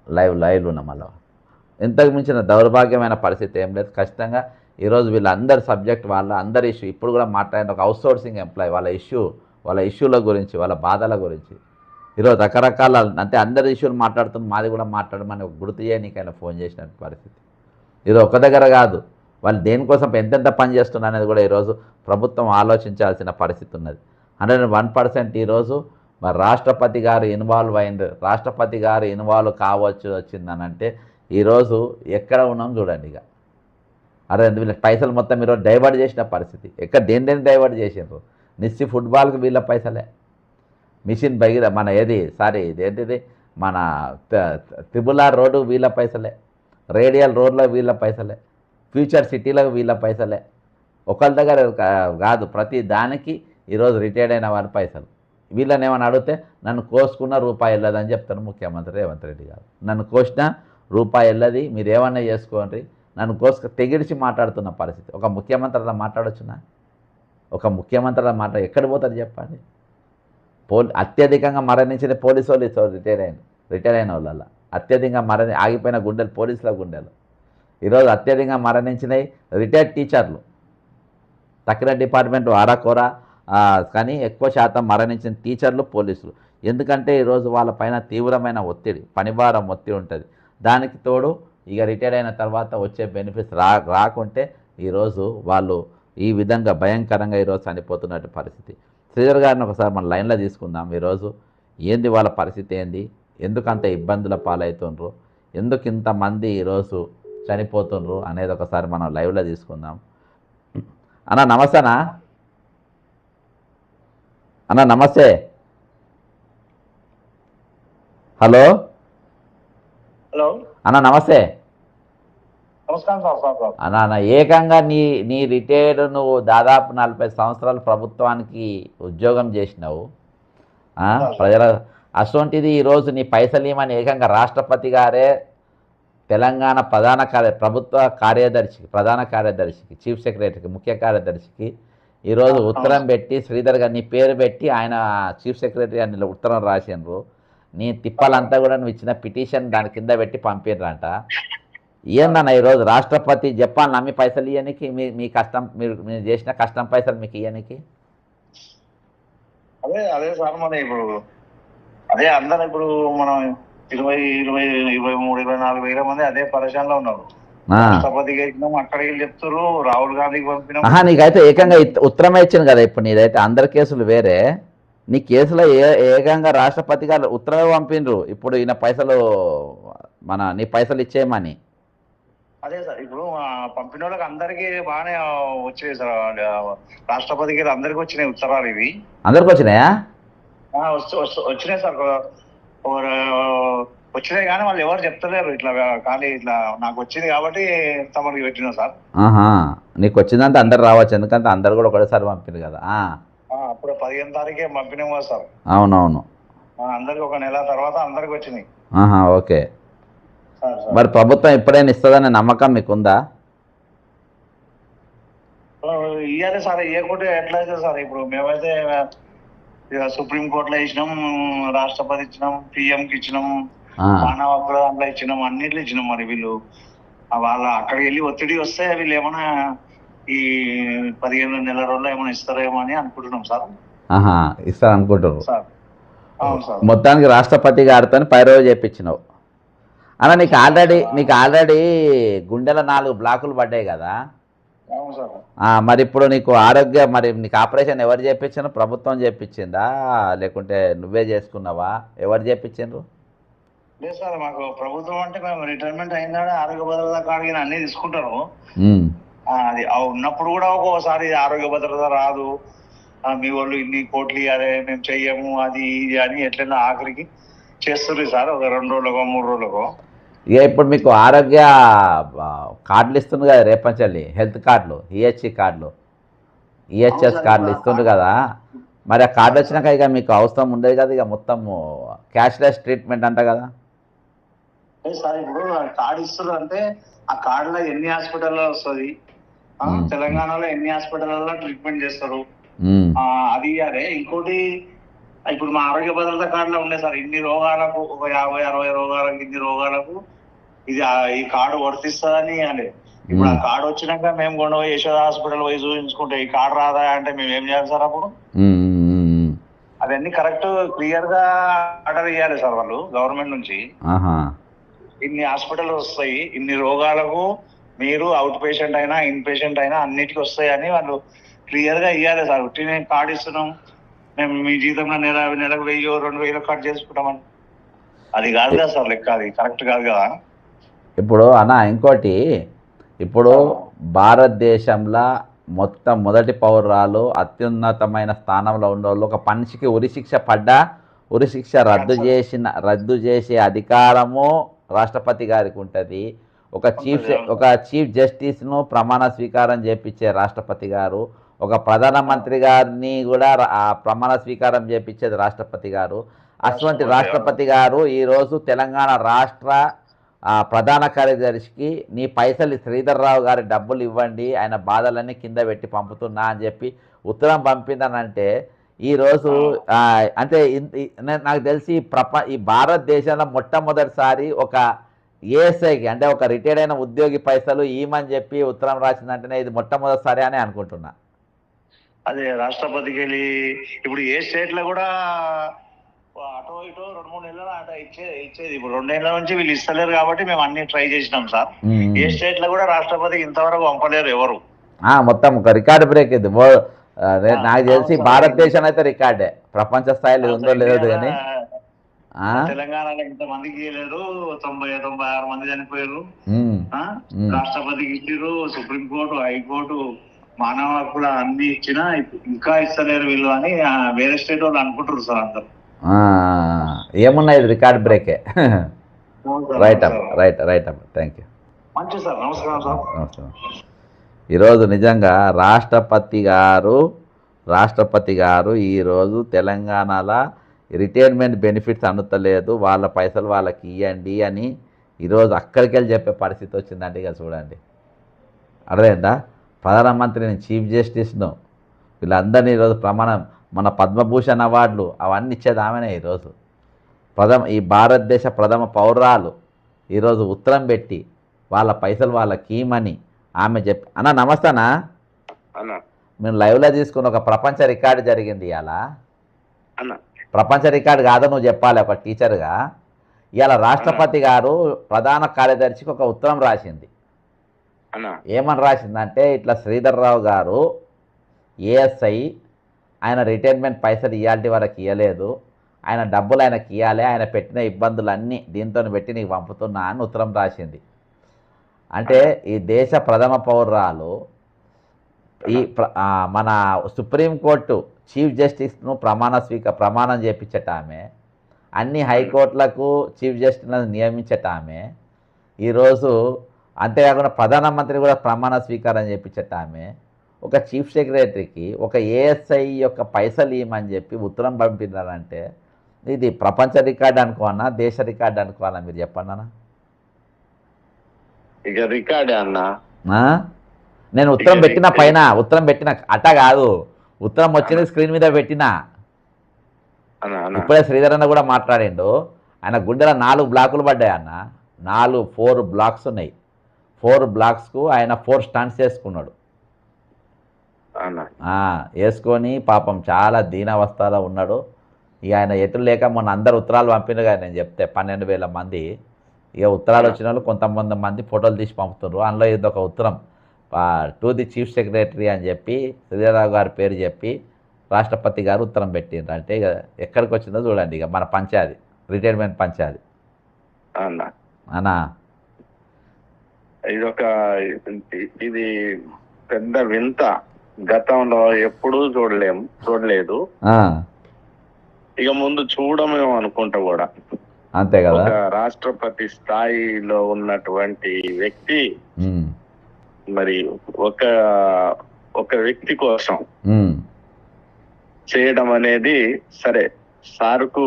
Speaker 1: లైవ్లో ఉన్నా. మళ్ళీ ఇంతకు మించిన దౌర్భాగ్యమైన పరిస్థితి ఏం లేదు. ఖచ్చితంగా ఈరోజు వీళ్ళందరి సబ్జెక్ట్ అందరి ఇష్యూ ఇప్పుడు కూడా మాట్లాడిన ఒక అవుట్సోర్సింగ్ ఎంప్లాయీ వాళ్ళ ఇష్యూల గురించి, వాళ్ళ బాధల గురించి ఈరోజు రకరకాల అంటే అందరి ఇష్యూలు మాట్లాడుతున్న మాది కూడా మాట్లాడమని గుర్తు చేయనీకైనా ఫోన్ చేసిన పరిస్థితి. ఇది ఒక దగ్గర కాదు, వాళ్ళు దేనికోసం ఎంతెంత పని చేస్తున్నారు అనేది కూడా ఈరోజు ప్రభుత్వం ఆలోచించాల్సిన పరిస్థితి ఉన్నది. 101% ఈరోజు మరి రాష్ట్రపతి గారు ఇన్వాల్వ్ అయింది. రాష్ట్రపతి గారు ఇన్వాల్వ్ వచ్చిందనంటే ఈరోజు ఎక్కడ ఉన్నాం చూడండి. ఇక అరే వీళ్ళ పైసలు మొత్తం ఈరోజు డైవర్ట్ చేసిన పరిస్థితి. దేని డైవర్ట్ చేసిండ్రు? నిస్సి ఫుట్బాల్కి వీళ్ళ పైసలే, మిషన్ బగిర మన ఇదేంటిది మన త్రిబులార్ రోడ్డు వీళ్ళ పైసలే, రేడియల్ రోడ్లో వీళ్ళ పైసలే, ఫ్యూచర్ సిటీలకు వీళ్ళ పైసలే. ఒకళ్ళ దగ్గర కాదు, ప్రతి దానికి ఈరోజు రిటైర్డ్ అయిన వారి పైసలు. వీళ్ళని ఏమైనా అడిగితే నన్ను కోసుకున్న రూపాయి వెళ్ళదని చెప్తాను ముఖ్యమంత్రి రేవంత్ రెడ్డి గారు. నన్ను కోసిన రూపాయి వెళ్ళది, మీరు ఏమన్నా చేసుకోండి, నన్ను తెగిడిచి మాట్లాడుతున్న పరిస్థితి. ఒక ముఖ్యమంత్రి అలా మాట్లాడొచ్చునా? ఒక ముఖ్యమంత్రి అలా ఎక్కడ పోతారు చెప్పండి? అత్యధికంగా మరణించిన పోలీసు వాళ్ళు రిటైర్ అయిన వాళ్ళ అత్యధికంగా ఆగిపోయిన గుండెలు పోలీసుల గుండెలు. ఈరోజు అత్యధికంగా మరణించినవి రిటైర్డ్ టీచర్లు. తక్కిన డిపార్ట్మెంట్ ఆరాకోరా కానీ ఎక్కువ శాతం మరణించిన టీచర్లు, పోలీసులు. ఎందుకంటే ఈరోజు వాళ్ళపైన తీవ్రమైన ఒత్తిడి, పనిభారం ఒత్తిడి ఉంటుంది. దానికి తోడు ఇక రిటైర్ అయిన తర్వాత వచ్చే బెనిఫిట్స్ రాకుంటే ఈరోజు వాళ్ళు ఈ విధంగా భయంకరంగా ఈరోజు చనిపోతున్నట్టు పరిస్థితి. శ్రీధర్ గారిని ఒకసారి మన లైన్లో తీసుకుందాం. ఈరోజు ఏంది వాళ్ళ పరిస్థితి ఏంది, ఎందుకు అంత ఇబ్బందుల పాలవుతుండ్రు, ఎందుకు ఇంతమంది ఈరోజు చనిపోతుండ్రు అనేది ఒకసారి మనం లైవ్లో తీసుకుందాం. అన్న నమస్తేనా? అన్న నమస్తే. హలో అన్న నమస్తే. అన్న ఏకంగా నీ రిటైర్డ్ నువ్వు దాదాపు 40 సంవత్సరాలు ప్రభుత్వానికి ఉద్యోగం చేసినావు. ప్రజల అటువంటిది ఈరోజు నీ పైసలు ఇవ్వమని ఏకంగా రాష్ట్రపతి గారే తెలంగాణ ప్రధాన కార్యదర్శికి చీఫ్ సెక్రటరీకి ముఖ్య కార్యదర్శికి ఈరోజు ఉత్తరం పెట్టి శ్రీధర్ గారు నీ పేరు పెట్టి ఆయన చీఫ్ సెక్రటరీ అని ఉత్తరం రాసిండ్రు. నీ తిప్పలంతా కూడా నువ్వు ఇచ్చిన పిటిషన్ దాని కింద పెట్టి పంపిర్రంట. ఏందన్న ఈరోజు రాష్ట్రపతి చెప్పాలి నమ్మి పైసలు ఇవ్వనికి, మీ కష్టం మీరు చేసిన కష్టం పైసలు మీకు ఇవ్వనికి?
Speaker 4: అదే సార్ మన ఇప్పుడు అందరం ఇప్పుడు మనం 23, 24 వేల మంది అదే పరిశానలో ఉన్నారు.
Speaker 1: ఆ.
Speaker 4: రాష్ట్రపతికి ఇచ్చినాం, అక్కడికి వెళ్ళి చెప్తారు, రాహుల్ గాంధీకి పంపినాం.
Speaker 1: ఆహా, నీకైతే ఏకంగా ఉత్తరమే ఇచ్చింది కదా. ఇప్పుడు నీదైతే అందరి కేసులు వేరే, నీ కేసులో ఏకంగా రాష్ట్రపతి గారు ఉత్తరమే పంపిండ్రు ఇప్పుడు ఈయన పైసలు నీ పైసలు ఇచ్చేయమని.
Speaker 4: అదే సార్, ఇప్పుడు పంపిన వాళ్ళకి అందరికి బాగానే వచ్చినాయి సార్. రాష్ట్రపతికి అందరికి వచ్చినాయి ఉత్తరాలు ఇవి.
Speaker 1: అందరికి వచ్చినాయా?
Speaker 4: వచ్చినాయి సార్. వచ్చినాయి కానీ వాళ్ళు ఎవరు చెప్తలేరు. ఇట్లా కానీ ఇట్లా నాకు వచ్చింది కాబట్టి తమకి పెట్టినా సార్.
Speaker 1: ఆహా, నీకు వచ్చిందంటే అందరు రావచ్చు, ఎందుకంటే అందరు కూడా ఒకటేసారి పంపింది కదా.
Speaker 4: అప్పుడు 15 తారీఖే పంపినాం కదా సార్.
Speaker 1: అవునవును.
Speaker 4: అందరికి ఒక నెల తర్వాత అందరికి వచ్చినాయి.
Speaker 1: ఆహా, ఓకే. మరి ప్రభుత్వం ఎప్పుడైనా ఇస్తుందనే నమ్మకం మీకుందా?
Speaker 4: ఇవ్వాలి సార్, ఇవ్వకుంటే ఎట్లా అయితే సార్. ఇప్పుడు మేమైతే సుప్రీంకోర్టులో ఇచ్చినాం, రాష్ట్రపతి ఇచ్చినాం, పిఎంకి ఇచ్చినాం, మానవ హక్కుల దాంట్లో ఇచ్చినాం, అన్నిట్లో ఇచ్చినాం. మరి వీళ్ళు వాళ్ళ అక్కడికి వెళ్ళి ఒత్తిడి వస్తే వీళ్ళు ఏమైనా ఈ 15 నెల రోజుల్లో ఏమైనా ఇస్తారేమో అని అనుకుంటున్నాం సార్.
Speaker 1: ఇస్తారు అనుకుంటున్నారు
Speaker 4: సార్. అవును సార్.
Speaker 1: మొత్తానికి రాష్ట్రపతి గారితో పైరవ చేయించినావు అన్న. నీకు ఆల్రెడీ గుండెల 4 బ్లాకులు పడ్డాయి కదా.
Speaker 4: అవును సార్.
Speaker 1: మరి ఇప్పుడు నీకు మరి నీకు ఆపరేషన్ ఎవరు చేయించారు? ప్రభుత్వం చేయించిందా లేకుంటే నువ్వే చేసుకున్నావా? ఎవరు చేయించారు?
Speaker 4: లేదు సార్, మాకు ప్రభుత్వం అంటే మేము రిటైర్మెంట్ అయినా ఆరోగ్య భద్రత కార్డు అన్ని తీసుకుంటారు. అది ఉన్నప్పుడు కూడా ఒక్కోసారి ఆరోగ్య భద్రత రాదు, మీ వాళ్ళు ఇన్ని కోట్లు ఇవ్వాలి, మేము చెయ్యము, అది ఇది అని ఎట్లయినా ఆఖరికి చేస్తుంది సార్. ఒక 2 రోజులకో 3 రోజులకో.
Speaker 1: ఇక ఇప్పుడు మీకు ఆరోగ్య కార్డులు ఇస్తుంది కదా రేపంచల్లి, హెల్త్ కార్డులు, ఈహెచ్సి కార్డులు, ఈహెచ్ఎస్ కార్డులు ఇస్తుంది కదా. మరి ఆ కార్డు వచ్చినాక ఇక మీకు అవసరం ఉండదు కదా, ఇక మొత్తం క్యాష్లెస్ ట్రీట్మెంట్ అంట కదా.
Speaker 4: సార్ ఇప్పుడు కార్డు ఇస్తున్నారు అంటే ఆ కార్డులో ఎన్ని హాస్పిటల్లో వస్తుంది, తెలంగాణలో ఎన్ని హాస్పిటల్లో ట్రీట్మెంట్ చేస్తారు, అది అదే. ఇంకోటి ఇప్పుడు మా ఆరోగ్య భద్రత కార్డులో ఉండే సార్, ఇన్ని రోగాలకు ఒక 50-60 రోగాలకు, ఇన్ని రోగాలకు ఇది ఈ కార్డు వర్తిస్తుందని అని. ఇప్పుడు ఆ కార్డు వచ్చినాక మేము కొండ యశోద హాస్పిటల్ పోయి చూపించుకుంటే ఈ కార్డు రాదా అంటే మేము ఏం చేయాలి సార్? అప్పుడు అవన్నీ కరెక్ట్ క్లియర్ గా ఆర్డర్ ఇవ్వాలి సార్ వాళ్ళు గవర్నమెంట్ నుంచి. ఇన్ని హాస్పిటల్ వస్తాయి, ఇన్ని రోగాలకు మీరు అవుట్ పేషెంట్ అయినా ఇన్ పేషెంట్ అయినా అన్నిటికీ వస్తాయి అని వాళ్ళు క్లియర్ గా ఇవ్వాలి సార్. ఉట్టి కార్డు ఇస్తున్నాం మేము మీ జీతంలో నెలకు 1000-2000 కట్ చేసుకుంటామని అది కాదు కదా సార్ లెక్క, అది కరెక్ట్ కాదు కదా.
Speaker 1: ఇప్పుడు ఇంకోటి, ఇప్పుడు భారతదేశంలో మొత్తం మొదటి పౌరాలు అత్యున్నతమైన స్థానంలో ఉన్నోళ్ళు ఒక మనిషికి ఉరిశిక్ష పడ్డా ఉరిశిక్ష రద్దు చేసే అధికారము రాష్ట్రపతి గారికి ఉంటుంది. ఒక చీఫ్ జస్టిస్ను ప్రమాణ స్వీకారం చేపించే రాష్ట్రపతి గారు, ఒక ప్రధానమంత్రి గారిని కూడా ప్రమాణ స్వీకారం చేపించేది రాష్ట్రపతి గారు. అటువంటి రాష్ట్రపతి గారు ఈరోజు తెలంగాణ రాష్ట్ర ప్రధాన కార్యదర్శికి నీ పైసలు శ్రీధర్ రావు గారి డబ్బులు ఇవ్వండి, ఆయన బాధలన్నీ కింద పెట్టి పంపుతున్నా అని చెప్పి ఉత్తరం పంపిందనంటే ఈరోజు అంటే నాకు తెలిసి ఈ భారతదేశంలో మొట్టమొదటిసారి ఒక ఏఎస్ఐకి అంటే ఒక రిటైర్డ్ అయిన ఉద్యోగి పైసలు ఇవ్వమని చెప్పి ఉత్తరం రాసిందంటేనే ఇది మొట్టమొదటిసారి అని అనుకుంటున్నా.
Speaker 4: అదే రాష్ట్రపతికి వెళ్ళి ఇప్పుడు ఏ స్టేట్ లో కూడా అటో ఇటో 2-3 నెలలు అట ఇచ్చేది. ఇప్పుడు 2 నెలల నుంచి వీళ్ళు ఇస్తలేరు కాబట్టి మేము అన్ని ట్రై చేసినాం సార్. ఏ స్టేట్ లో కూడా రాష్ట్రపతికి ఇంతవరకు పంపలేరు ఎవరు.
Speaker 1: మొత్తం ఒక రికార్డు బ్రేక్ ఇది. నాకు తెలిసి భారతదేశం అయితే రికార్డే, ప్రపంచ స్థాయిలో ఉందో లేదో కానీ
Speaker 4: తెలంగాణలో ఇంతమందికి ఇవ్వలేరు. 90-96 మంది చనిపోయారు. రాష్ట్రపతికి ఇచ్చిర్రు, సుప్రీంకోర్టు, హైకోర్టు, మానవ హక్కుల అన్ని ఇచ్చినా ఇంకా ఇస్తలేరు వీళ్ళు అని వేరే స్టేట్ వాళ్ళు అనుకుంటారు సార్ అందరు.
Speaker 1: ఏమున్నాయి రికార్డ్ బ్రేకే. రైట్ అమ్మ థ్యాంక్ యూ.
Speaker 4: మంచిది సార్, నమస్కారం సార్.
Speaker 1: నమస్కారం. ఈరోజు నిజంగా రాష్ట్రపతి గారు ఈరోజు తెలంగాణలో రిటైర్మెంట్ బెనిఫిట్స్ అందుతలేదు, వాళ్ళ పైసలు వాళ్ళకి ఇవ్వండి అని ఈరోజు అక్కడికి వెళ్ళి చెప్పే పరిస్థితి వచ్చిందంటే ఇక చూడండి, అర్థమైందా? ప్రధానమంత్రిని, చీఫ్ జస్టిస్ను, వీళ్ళందరినీ ఈరోజు మన పద్మభూషణ్ అవార్డులు అవన్నీ ఇచ్చేది ఆమెనే. ఈరోజు ఈ భారతదేశ ప్రథమ పౌరాలు ఈరోజు ఉత్తరం పెట్టి వాళ్ళ పైసలు వాళ్ళకి ఇవ్వమని ఆమె చెప్పి. అన్న నమస్తేనా, మేము లైవ్లో తీసుకున్న ఒక ప్రపంచ రికార్డు జరిగింది ఇవాళ. ప్రపంచ రికార్డు కాదో నువ్వు చెప్పాలి ఒక టీచర్గా. ఇవాళ రాష్ట్రపతి గారు ప్రధాన కార్యదర్శికి ఒక ఉత్తరం రాసింది.
Speaker 3: అన్నా
Speaker 1: ఏమని రాసిందంటే, ఇట్లా శ్రీధర్రావు గారు ఏఎస్ఐ, ఆయన రిటైర్మెంట్ పైసలు ఇవాల్టి వరకు ఇవ్వలేదు, ఆయన డబ్బులు ఆయనకి ఇవ్వాలి, ఆయన పెట్టిన ఇబ్బందులన్నీ దీంతో పెట్టి నీకు పంపుతున్నా అని ఉత్తరం రాసింది. అంటే ఈ దేశ ప్రథమ పౌరాలు ఈ మన సుప్రీంకోర్టు చీఫ్ జస్టిస్ను ప్రమాణం చేపించట ఆమె, అన్ని హైకోర్టులకు చీఫ్ జస్టిస్లను నియమించట ఆమె, ఈరోజు అంతేకాకుండా ప్రధానమంత్రి కూడా ప్రమాణ స్వీకారం చేపించట ఆమె, ఒక చీఫ్ సెక్రటరీకి ఒక ఏఎస్ఐ యొక్క పైసలు ఇవ్వమని చెప్పి ఉత్తరం పంపినారంటే ఇది ప్రపంచ రికార్డు అనుకోవాలన్నా, దేశ రికార్డు అనుకోవాలన్నా, మీరు చెప్పండి అన్న.
Speaker 3: ఇక రికార్డే అన్నా.
Speaker 1: నేను ఉత్తరం పెట్టిన పైన ఉత్తరం పెట్టిన అట్ట కాదు, ఉత్తరం వచ్చింది స్క్రీన్ మీద పెట్టినా. ఇప్పుడే శ్రీధర్ అన్న కూడా మాట్లాడిండు, ఆయన గుండెలో 4 బ్లాకులు పడ్డాయి అన్న, 4 బ్లాక్స్ ఉన్నాయి. 4 బ్లాక్స్కు ఆయన 4 స్టంట్స్ వేసుకున్నాడు. వేసుకొని పాపం చాలా దీనావస్థలో ఉన్నాడు. ఇక ఆయన ఎటు లేక మొన్న అందరు ఉత్తరాలు పంపిన కదా, నేను చెప్తే 12,000 మంది ఇక ఉత్తరాలు వచ్చిన వాళ్ళు కొంతమంది మంది ఫోటోలు తీసి పంపుతున్నారు. అందులో ఇది ఒక ఉత్తరం టు ది చీఫ్ సెక్రటరీ అని చెప్పి శ్రీధర్రావు గారి పేరు చెప్పి రాష్ట్రపతి గారు ఉత్తరం పెట్టిండ్రు. అంటే ఇక ఎక్కడికి వచ్చిందో చూడండి, ఇక మన పంచాయతీ రిటైర్మెంట్ పంచాయతీ అన్నా.
Speaker 3: ఇది పెద్ద వింత, గతంలో ఎప్పుడూ చూడలేదు, ఇక ముందు చూడమేమో అనుకుంటా కూడా.
Speaker 1: అంతే కదా,
Speaker 3: రాష్ట్రపతి స్థాయిలో ఉన్నటువంటి వ్యక్తి మరి ఒక వ్యక్తి కోసం చేయడం అనేది, సరే సార్కు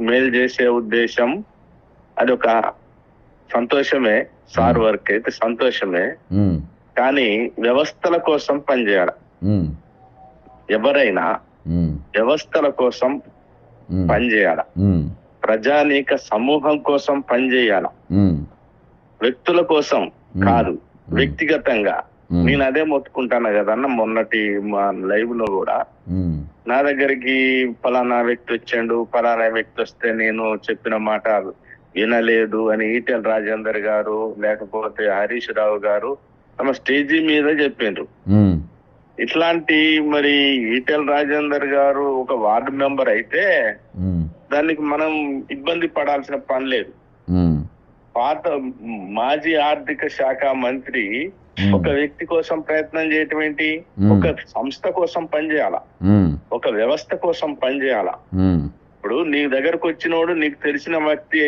Speaker 3: మేలు చేసే ఉద్దేశం, అది ఒక సంతోషమే, సార్ వర్క్ అయితే సంతోషమే, కానీ వ్యవస్థల కోసం పనిచేయాలి. ఎవరైనా వ్యవస్థల కోసం పనిచేయాల, ప్రజానీక సమూహం కోసం పనిచేయాల, వ్యక్తుల కోసం కాదు, వ్యక్తిగతంగా. నేను అదే మొత్తుకుంటాను కదన్న, మొన్నటి మా లైవ్ లో కూడా నా దగ్గరికి ఫలానా వ్యక్తి వచ్చాడు, ఫలానా వ్యక్తి వస్తే నేను చెప్పిన మాట వినలేదు అని ఈటెల రాజేందర్ గారు లేకపోతే హరీష్ రావు గారు తమ స్టేజీ మీద చెప్పిండ్రు. ఇట్లాంటి మరి ఈటెల రాజేందర్ గారు ఒక వార్డు మెంబర్ అయితే దానికి మనం ఇబ్బంది పడాల్సిన పని లేదు. పాత మాజీ ఆర్థిక శాఖ మంత్రి ఒక వ్యక్తి కోసం ప్రయత్నం చేయటం ఏంటి? ఒక సంస్థ కోసం పనిచేయాల, ఒక వ్యవస్థ కోసం పనిచేయాల. ఇప్పుడు నీ దగ్గరకు వచ్చినోడు, నీకు తెలిసిన వ్యక్తి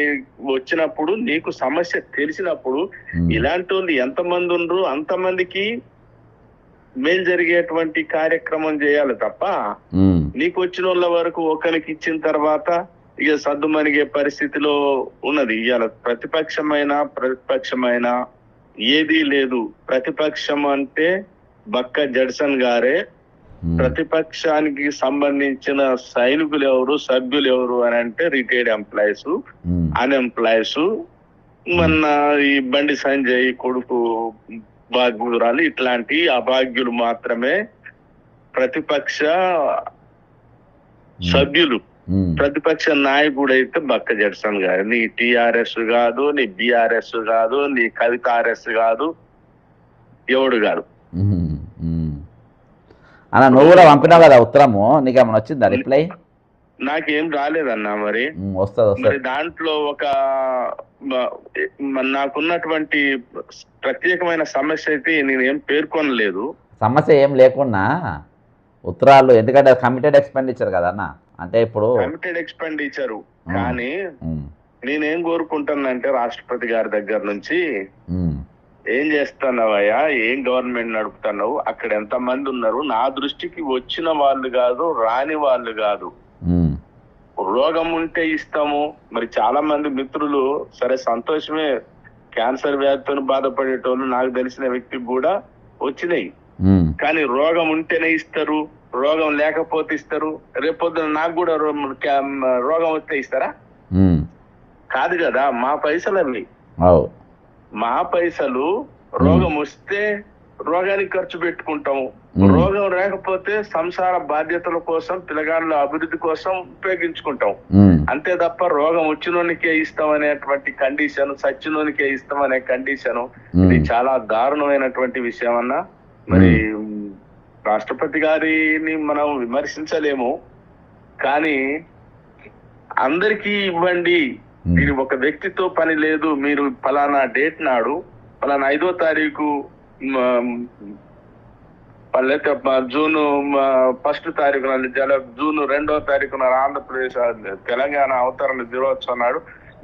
Speaker 3: వచ్చినప్పుడు, నీకు సమస్య తెలిసినప్పుడు ఇలాంటి వాళ్ళు ఎంతమంది ఉండరు అంతమందికి మేలు జరిగేటువంటి కార్యక్రమం చేయాలి తప్ప నీకు వచ్చిన వాళ్ళ వరకు ఒకరికి ఇచ్చిన తర్వాత ఇక సద్దుమణిగే పరిస్థితిలో ఉన్నది. ఇవాళ ప్రతిపక్షమైన ఏదీ లేదు. ప్రతిపక్షం అంటే బక్క జడ్సన్ గారే. ప్రతిపక్షానికి సంబంధించిన సైనికులు ఎవరు, సభ్యులు ఎవరు అని అంటే రిటైర్డ్ ఎంప్లాయీస్, అన్ఎంప్లాయీస్, మొన్న ఈ బండి సంజయ్ కొడుకు భాగ్యురాలు, ఇట్లాంటి అభాగ్యులు మాత్రమే ప్రతిపక్ష సభ్యులు. ప్రతిపక్ష నాయకుడు అయితే బక్క జడ్సన్ గారు. నీ టిఆర్ఎస్ కాదు, నీ బిఆర్ఎస్ కాదు, నీ కవిత ఆర్ఎస్ కాదు, ఎవడు కాదు.
Speaker 1: అన్న నువ్వు కూడా పంపినావు కదా ఉత్తరము, నీకేమైనా వచ్చిందా రిప్లై?
Speaker 3: నాకేం రాలేదన్నా. మరి
Speaker 1: వస్తుంది.
Speaker 3: దాంట్లో ఒక నాకున్నటువంటి ప్రత్యేకమైన సమస్య అయితే నేనేం పేర్కొనలేదు.
Speaker 1: సమస్య ఏం లేకున్నా ఉత్తరాలు, ఎందుకంటే కమిటెడ్ ఎక్స్పెండిచర్ కదా అన్న. అంటే ఇప్పుడు
Speaker 3: కమిటెడ్ ఎక్స్పెండిచర్, కానీ నేనేం కోరుకుంటానంటే రాష్ట్రపతి గారి దగ్గర నుంచి, ఏం చేస్తున్నావయ్యా, ఏం గవర్నమెంట్ నడుపుతున్నావు, అక్కడ ఎంత మంది ఉన్నారు, నా దృష్టికి వచ్చిన వాళ్ళు కాదు, రాని వాళ్ళు కాదు. రోగం ఉంటే ఇస్తాము. మరి చాలా మంది మిత్రులు, సరే సంతోషమే, క్యాన్సర్ వ్యాధితో బాధపడేటోళ్ళు నాకు తెలిసిన వ్యక్తికి కూడా వచ్చినాయి, కానీ రోగం ఉంటేనే ఇస్తారు, రోగం లేకపోతే ఇస్తారు. రేపొద్దున నాకు కూడా రోగం వస్తే ఇస్తారా? కాదు కదా. మా పైసలు అవి, మా పైసలు. రోగం వస్తే రోగానికి ఖర్చు పెట్టుకుంటాము, రోగం లేకపోతే సంసార బాధ్యతల కోసం, పిల్లగాళ్ళ అభివృద్ధి కోసం ఉపయోగించుకుంటాం. అంతే తప్ప రోగం వచ్చినోనికే ఇస్తాం అనేటువంటి కండిషన్, సచ్చినోనికే ఇస్తాం అనే కండిషన్, ఇది చాలా దారుణమైనటువంటి విషయం అన్న. మరి రాష్ట్రపతి గారిని మనం విమర్శించలేము, కానీ అందరికీ ఇవ్వండి, దీని ఒక వ్యక్తితో పని లేదు, మీరు ఫలానా డేట్ నాడు ఫలానా 5వ తారీఖు జూన్ 1వ తారీఖున జూన్ 2వ తారీఖున ఆంధ్రప్రదేశ్ తెలంగాణ అవతరణ దినోత్సవం నాడు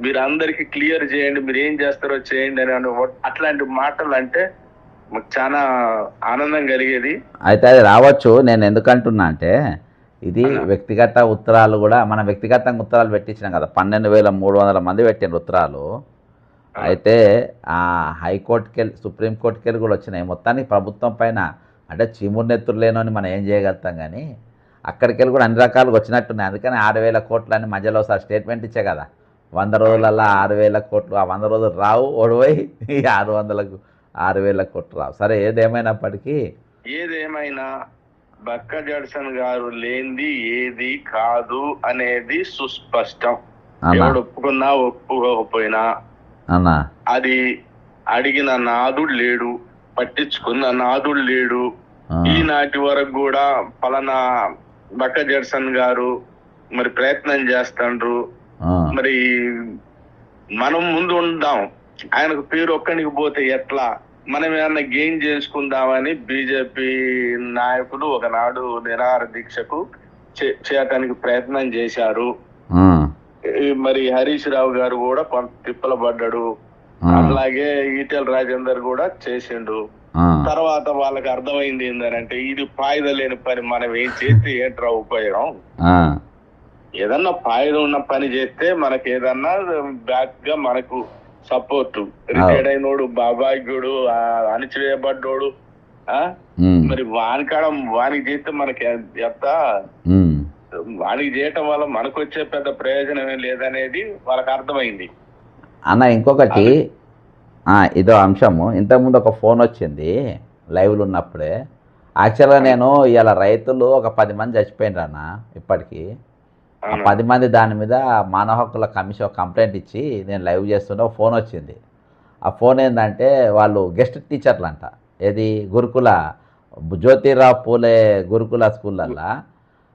Speaker 3: మీరు అందరికి క్లియర్ చేయండి, మీరు ఏం చేస్తారో చేయండి అని అట్లాంటి మాటలు అంటే చాలా ఆనందం కలిగేది.
Speaker 1: అయితే అది రావచ్చు. నేను ఎందుకంటున్నా అంటే ఇది వ్యక్తిగత ఉత్తరాలు కూడా మనం వ్యక్తిగతంగా ఉత్తరాలు పెట్టించినాం కదా, 12,300 మంది పెట్టిన ఉత్తరాలు. అయితే ఆ హైకోర్టుకి వెళ్ళి సుప్రీంకోర్టుకి వెళ్ళి కూడా వచ్చినాయి. మొత్తానికి ప్రభుత్వం పైన అంటే చీమురు నెత్తురు లేనోని మనం ఏం చేయగలుగుతాం, కానీ అక్కడికి వెళ్ళి కూడా అన్ని రకాలుగా వచ్చినట్టున్నాయి. అందుకని 6,000 కోట్లు అని మధ్యలో ఒకసారి స్టేట్మెంట్ ఇచ్చే కదా, 100 రోజులల్లో 6,000 కోట్లు. ఆ 100 రోజులు రావు, ఓడిపోయి 6,000 కోట్లు రావు. సరే,
Speaker 3: ఏదేమైనా బక్క జడ్సన్ గారు లేనిది ఏది కాదు అనేది సుస్పష్టం. ఎవడు ఒప్పుకున్నా ఒప్పుకోకపోయినా అది అడిగిన నాదుడు లేడు, పట్టించుకున్న నాదుడు లేడు. ఈనాటి వరకు కూడా పలానా బక్క జడ్సన్ గారు మరి ప్రయత్నం చేస్తాండ్రు. మరి మనం ముందు ఉందాం, ఆయనకు పేరు ఒక్కడికి పోతే ఎట్లా, మనం ఏమన్నా గెయిన్ చేసుకుందామని బీజేపీ నాయకులు ఒకనాడు నిరాహార దీక్షకు చేయటానికి ప్రయత్నం చేశారు. మరి హరీష్ రావు గారు కూడా కొంత తిప్పల పడ్డాడు, అలాగే ఈటెల రాజేందర్ కూడా చేసిండు. తర్వాత వాళ్ళకి అర్థమైంది ఏంటంటే ఇది ఫాయిదా లేని పని, మనం ఏం చేస్తే ఏంట్రా ఉపయోగం, ఏదన్నా ఫాయిదా ఉన్న పని చేస్తే మనకి ఏదన్నా బ్యాక్ గా మనకు సపోర్ట్. రిటైర్డ్ అయినోడు, బాబాగ్యుడు, అణిచివేయబడ్డోడు, మరి వానికి చేస్తే మనకి ఎంత, వానికి చేయటం వల్ల మనకు వచ్చే పెద్ద ప్రయోజనం ఏం లేదనేది వాళ్ళకి అర్థమైంది
Speaker 1: అన్న. ఇంకొకటి ఇదో అంశము, ఇంతకుముందు ఒక ఫోన్ వచ్చింది లైవ్లో ఉన్నప్పుడే. యాక్చువల్గా నేను ఇవాళ రైతులు ఒక 10 మంది చచ్చిపోయినారు అన్న. ఇప్పటికీ 10 మంది దాని మీద మానవ హక్కుల కమిషన్ కంప్లైంట్ ఇచ్చి నేను లైవ్ చేస్తుంటే ఒక ఫోన్ వచ్చింది. ఆ ఫోన్ ఏంటంటే వాళ్ళు గెస్ట్ టీచర్లు అంట, ఏది గురుకుల జ్యోతిరావు పూలే గురుకుల స్కూళ్ళల్లో.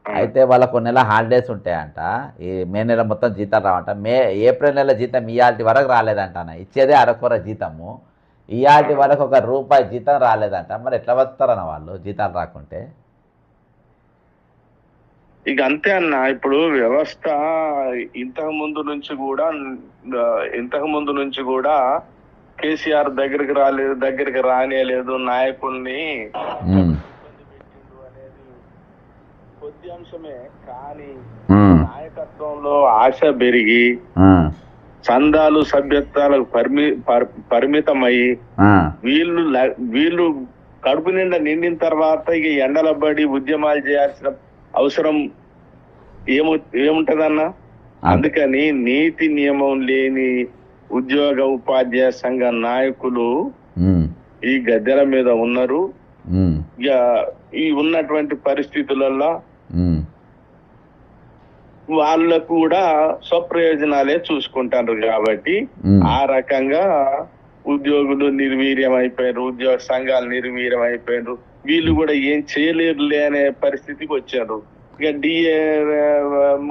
Speaker 1: అయితే వాళ్ళకు నెల హాలిడేస్ ఉంటాయంట, ఈ మే నెల మొత్తం జీతాలు రావంట. ఏప్రిల్ నెల జీతం ఇవాళ వరకు రాలేదంట. ఇచ్చేదే అరకొర జీతము, ఇవాళ వరకు ₹1 జీతం రాలేదంట. మరి ఎట్లా బతుకుతారన్న వాళ్ళు జీతాలు రాకుంటే?
Speaker 3: ఇక అంతే అన్న. ఇప్పుడు వ్యవస్థ ఇంతకు ముందు నుంచి కూడా కేసీఆర్ దగ్గరికి రానియలేదు, నాయకుల్ని కొద్ది అంశమే, కానీ నాయకత్వంలో ఆశ పెరిగి చందాలు సభ్యత్వాలకు పరిమితమై వీళ్ళు కడుపు నిండా నిండిన తర్వాత ఇక ఎండలబడి ఉద్యమాలు చేయాల్సిన అవసరం ఏముంటదన్నా. అందుకని నీతి నియమం లేని ఉద్యోగ ఉపాధ్యాయ సంఘ నాయకులు ఈ గద్దెల మీద ఉన్నారు. ఇక ఈ ఉన్నటువంటి పరిస్థితులలో వాళ్ళకు కూడా స్వప్రయోజనాలే చూసుకుంటారు కాబట్టి ఆ రకంగా ఉద్యోగులు నిర్వీర్యం అయిపోయారు, ఉద్యోగ సంఘాలు నిర్వీర్యం అయిపోయారు. వీళ్ళు కూడా ఏం చేయలేరులే అనే పరిస్థితికి వచ్చారు. ఇక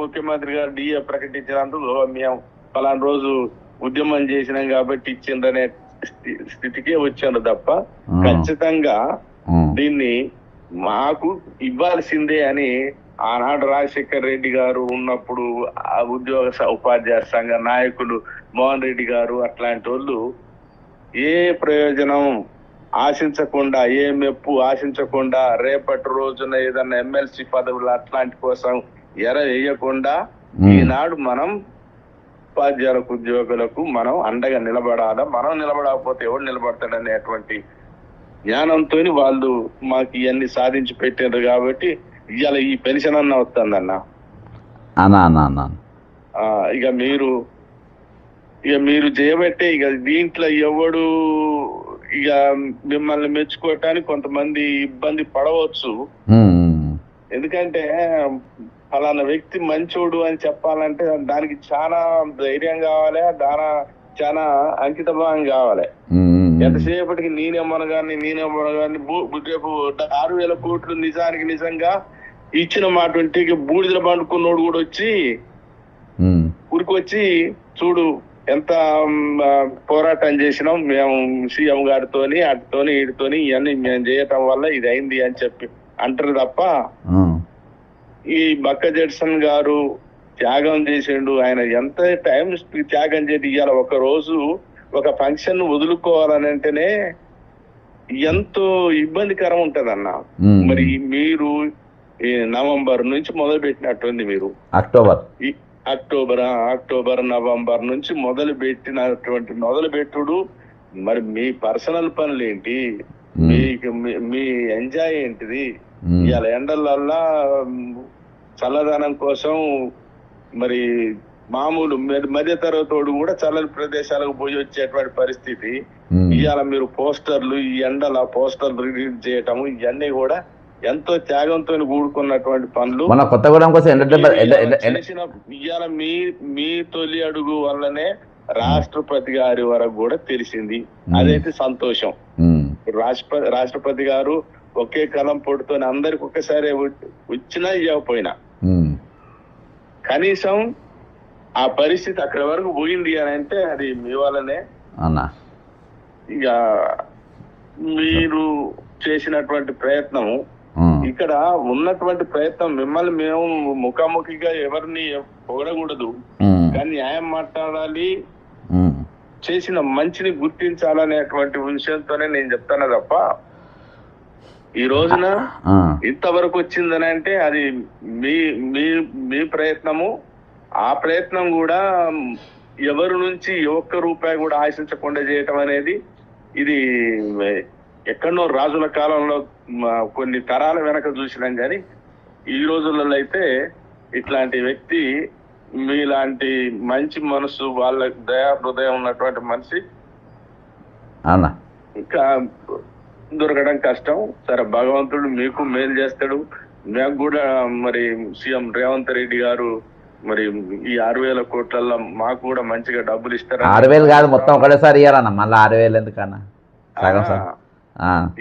Speaker 3: ముఖ్యమంత్రి గారు డిఏ ప్రకటించినందుకు మేము పలానా రోజు ఉద్యమం చేసినాం కాబట్టి ఇచ్చిందనే స్థితికే వచ్చారు తప్ప ఖచ్చితంగా దీన్ని మాకు ఇవ్వాల్సిందే అని ఆనాడు రాజశేఖర్ రెడ్డి గారు ఉన్నప్పుడు ఆ ఉద్యోగ ఉపాధ్యాయ సంఘ నాయకులు మోహన్ రెడ్డి గారు అట్లాంటి వాళ్ళు ఏ ప్రయోజనం ఆశించకుండా, ఏ మెప్పు ఆశించకుండా, రేపటి రోజున ఏదన్నా ఎమ్మెల్సీ పదవులు అట్లాంటి కోసం వేయకుండా ఈనాడు మనం ఉపాధ్యాయులకు ఉద్యోగులకు మనం అండగా నిలబడాలా. మనం నిలబడకపోతే ఎవరు నిలబడతాడనేటువంటి జ్ఞానంతో వాళ్ళు మాకు ఇవన్నీ సాధించి పెట్టారు కాబట్టి ఇవాళ ఈ పెన్షన్ అన్న వస్తుందన్న. ఇక మీరు చేయబట్టే ఇక దీంట్లో ఎవడు ఇక మిమ్మల్ని మెచ్చుకోవటానికి కొంతమంది ఇబ్బంది పడవచ్చు. ఎందుకంటే ఫలానా వ్యక్తి మంచోడు అని చెప్పాలంటే దానికి చాలా ధైర్యం కావాలి, చాలా అంకిత భావం కావాలి. ఎంతసేపటికి నేనేమనగాని రేపు 6,000 కోట్లు నిజంగా ఇచ్చిన మాట ఉంటే బూడిదల పండుకున్నోడు కూడా వచ్చి ఉరికొచ్చి చూడు ఎంత పోరాటం చేసినాం మేము సీఎం గారితోని అటుతోని వీటితోని ఇవన్నీ మేము చేయటం వల్ల ఇది అయింది అని చెప్పి అంటారు తప్ప ఈ బక్క జడ్సన్ గారు త్యాగం చేసిండు. ఆయన ఎంత టైం త్యాగం చేసి ఇవాళ ఒక రోజు ఒక ఫంక్షన్ వదులుకోవాలని అంటేనే ఎంతో ఇబ్బందికరం ఉంటదన్న. మరి మీరు నవంబర్ నుంచి మొదలు పెట్టినట్టుంది, మీరు అక్టోబర్ నవంబర్ నుంచి మొదలుపెట్టుడు. మరి మీ పర్సనల్ పనులు ఏంటి, మీ ఎంజాయ్ ఏంటిది? ఇవాళ ఎండలల్లా చల్లదనం కోసం మరి మామూలు మధ్య తరగతోడు కూడా చల్లని ప్రదేశాలకు పోయి వచ్చేటువంటి పరిస్థితి. ఇవాళ మీరు పోస్టర్లు ఈ ఎండల పోస్టర్లు రిలీజ్ చేయటము ఇవన్నీ కూడా ఎంతో త్యాగంతో కూడుకున్నటువంటి పనులు. ఇవాళ మీ తొలి అడుగు వల్లనే రాష్ట్రపతి గారి వరకు కూడా తెలిసింది. అదైతే సంతోషం. రాష్ట్రపతి గారు ఒకే కలం పొడితో అందరికి ఒక్కసారి వచ్చినా ఇవ్వకపోయినా కనీసం ఆ పరిస్థితి అక్కడి వరకు పోయింది అని అంటే అది మీ వల్లనే అన్నా. ఇక మీరు చేసినటువంటి ప్రయత్నం, ఇక్కడ ఉన్నటువంటి ప్రయత్నం, మిమ్మల్ని మేము ముఖాముఖిగా ఎవరిని పొగడకూడదు, కానీ న్యాయం మాట్లాడాలి, చేసిన మంచిని గుర్తించాలనేటువంటి విషయంతోనే నేను చెప్తాను తప్ప ఈ రోజున ఇంతవరకు వచ్చిందని అంటే అది మీ ప్రయత్నము. ఆ ప్రయత్నం కూడా ఎవరి నుంచి ఒక్క రూపాయి కూడా ఆశించకుండా చేయటం అనేది ఇది ఎక్కడో రాజుల కాలంలో కొన్ని తరాల వెనక చూసినాం. కానీ ఈ రోజులలో అయితే ఇట్లాంటి వ్యక్తి, మీలాంటి మంచి మనసు, వాళ్ళ దయా హృదయం ఉన్నటువంటి మనిషి ఇంకా దొరకడం కష్టం. సరే, భగవంతుడు మీకు మేలు చేస్తాడు. మేము కూడా మరి సీఎం రేవంత్ రెడ్డి గారు మరి ఈ 6,000 కోట్లలో మాకు కూడా మంచిగా డబ్బులు ఇస్తారు.
Speaker 1: 6,000 కాదు, మొత్తం ఒకటేసారి ఇయ్యారన్న. మళ్ళీ 6,000 ఎందుకన్నా?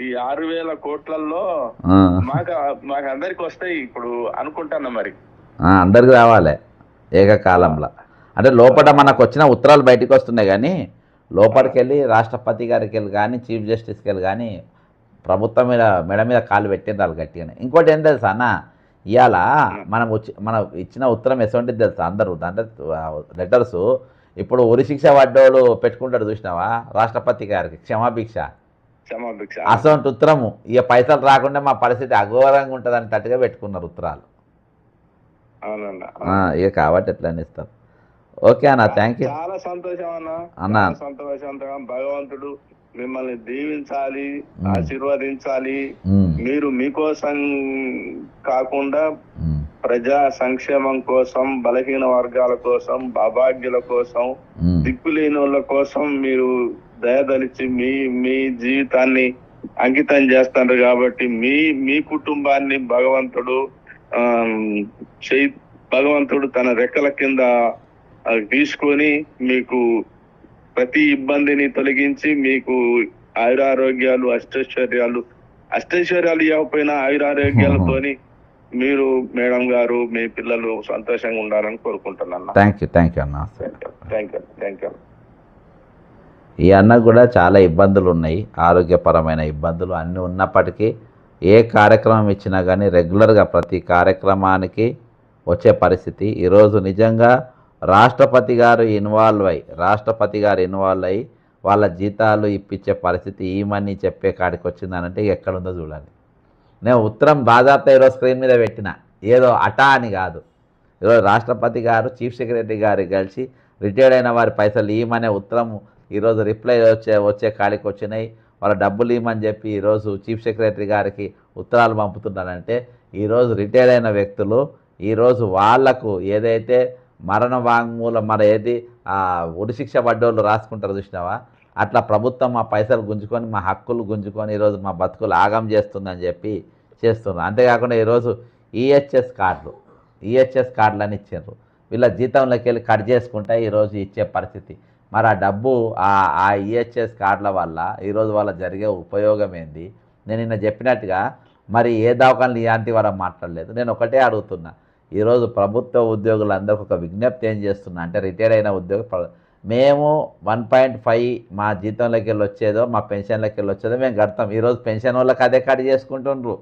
Speaker 3: ఈ 6,000 కోట్లలో మాకు అందరికి వస్తాయి ఇప్పుడు అనుకుంటున్నా. మరి
Speaker 1: అందరికి రావాలి ఏకకాలంలో. అంటే లోపల మనకు వచ్చిన ఉత్తరాలు బయటకు వస్తున్నాయి, కానీ లోపలికి వెళ్ళి రాష్ట్రపతి గారికి వెళ్ళి కానీ చీఫ్ జస్టిస్కి వెళ్ళి కానీ ప్రభుత్వం మెడ మీద కాలు పెట్టిండాలి గట్టిగానే. ఇంకోటి ఏం తెలుసా అన్న, ఇవాళ మనం ఇచ్చిన ఉత్తరం ఎటువంటిది తెలుసా? అందరూ దాంట్లో లెటర్స్ ఇప్పుడు ఉరి శిక్ష పడ్డోళ్ళు పెట్టుకుంటాడు చూసినావా రాష్ట్రపతి గారికి క్షమాభిక్ష. అసలు ఉత్తరము ఇక పైసలు రాకుండా మా పరిస్థితి అఘోరంగా ఉంటుందని తట్టుగా పెట్టుకున్నారు ఉత్తరాలు. ఇక కాబట్టి ఎట్లా ఇస్తారు. ఓకే అన్న, థ్యాంక్ యూ.
Speaker 3: చాలా సంతోషం
Speaker 1: అన్న.
Speaker 3: సంతోషంగా భగవంతుడు మిమ్మల్ని దీవించాలి, ఆశీర్వదించాలి. మీరు మీకోసం కాకుండా ప్రజా సంక్షేమం కోసం, బలహీన వర్గాల కోసం, అభాగ్యుల కోసం, దిక్కులేని వాళ్ళ కోసం మీరు దయదలిచి మీ జీవితాన్ని అంకితం చేస్తారు. కాబట్టి మీ కుటుంబాన్ని భగవంతుడు తన రెక్కల కింద తీసుకొని మీకు ప్రతి ఇబ్బందిని తొలగించి మీకు ఆయురారోగ్యాలు, అష్టైశ్వర్యాలు ఇవ్వకపోయినా ఆయురారోగ్యాలతోని మీరు మేడం గారు, మీ పిల్లలు సంతోషంగా ఉండాలని కోరుకుంటున్నాను.
Speaker 1: థ్యాంక్ యూ అన్న.
Speaker 3: Thank you.
Speaker 1: ఈ అన్నకు కూడా చాలా ఇబ్బందులు ఉన్నాయి, ఆరోగ్యపరమైన ఇబ్బందులు అన్నీ ఉన్నప్పటికీ ఏ కార్యక్రమం ఇచ్చినా కానీ రెగ్యులర్గా ప్రతి కార్యక్రమానికి వచ్చే పరిస్థితి. ఈరోజు నిజంగా రాష్ట్రపతి గారు ఇన్వాల్వ్ అయ్యి వాళ్ళ జీతాలు ఇప్పించే పరిస్థితి ఈమని చెప్పే కాడికి వచ్చిందనంటే ఎక్కడుందో చూడాలి. నేను ఉత్తరం బాజాప్తా ఈరోజు స్క్రీన్ మీద పెట్టిన, ఏదో అటా అని కాదు. ఈరోజు రాష్ట్రపతి గారు చీఫ్ సెక్రటరీ గారికి కలిసి రిటైర్డ్ అయిన వారి పైసలు ఇవ్వమనే ఉత్తరం ఈరోజు రిప్లై వచ్చే కాడికి వచ్చినాయి. వాళ్ళ డబ్బులు ఇవ్వమని చెప్పి ఈరోజు చీఫ్ సెక్రటరీ గారికి ఉత్తరాలు పంపుతున్నారంటే ఈరోజు రిటైర్డ్ అయిన వ్యక్తులు ఈరోజు వాళ్లకు ఏదైతే మరణ వాంగ్మూలం ఏది ఉరిశిక్ష పడ్డోళ్ళు రాసుకుంటారు చూసినావా, అట్లా ప్రభుత్వం మా పైసలు గుంజుకొని మా హక్కులు గుంజుకొని ఈరోజు మా బతుకులు ఆగం చేస్తుందని చెప్పి చేస్తున్నారు. అంతేకాకుండా ఈరోజు ఈహెచ్ఎస్ కార్డులు అని ఇచ్చారు. వీళ్ళ జీతంలోకి వెళ్ళి కట్ చేసుకుంటే ఈరోజు ఇచ్చే పరిస్థితి. మరి ఆ డబ్బు ఆ ఈహెచ్ఎస్ కార్డుల వల్ల ఈరోజు వాళ్ళ జరిగే ఉపయోగం ఏంది? నేను నిన్న చెప్పినట్టుగా మరి ఏ దవాఖానలు ఇలాంటి వారు మాట్లాడలేదు. నేను ఒకటే అడుగుతున్నా, ఈరోజు ప్రభుత్వ ఉద్యోగులందరికీ ఒక విజ్ఞప్తి ఏం చేస్తున్నా అంటే, రిటైర్ అయిన మేము 1.5 మా జీతంలోకి వెళ్ళి వచ్చేదో మా పెన్షన్లోకి వెళ్ళి వచ్చేదో మేము కడతాం. ఈరోజు పెన్షన్ వాళ్ళకి అదే కట్ చేసుకుంటుండ్రు,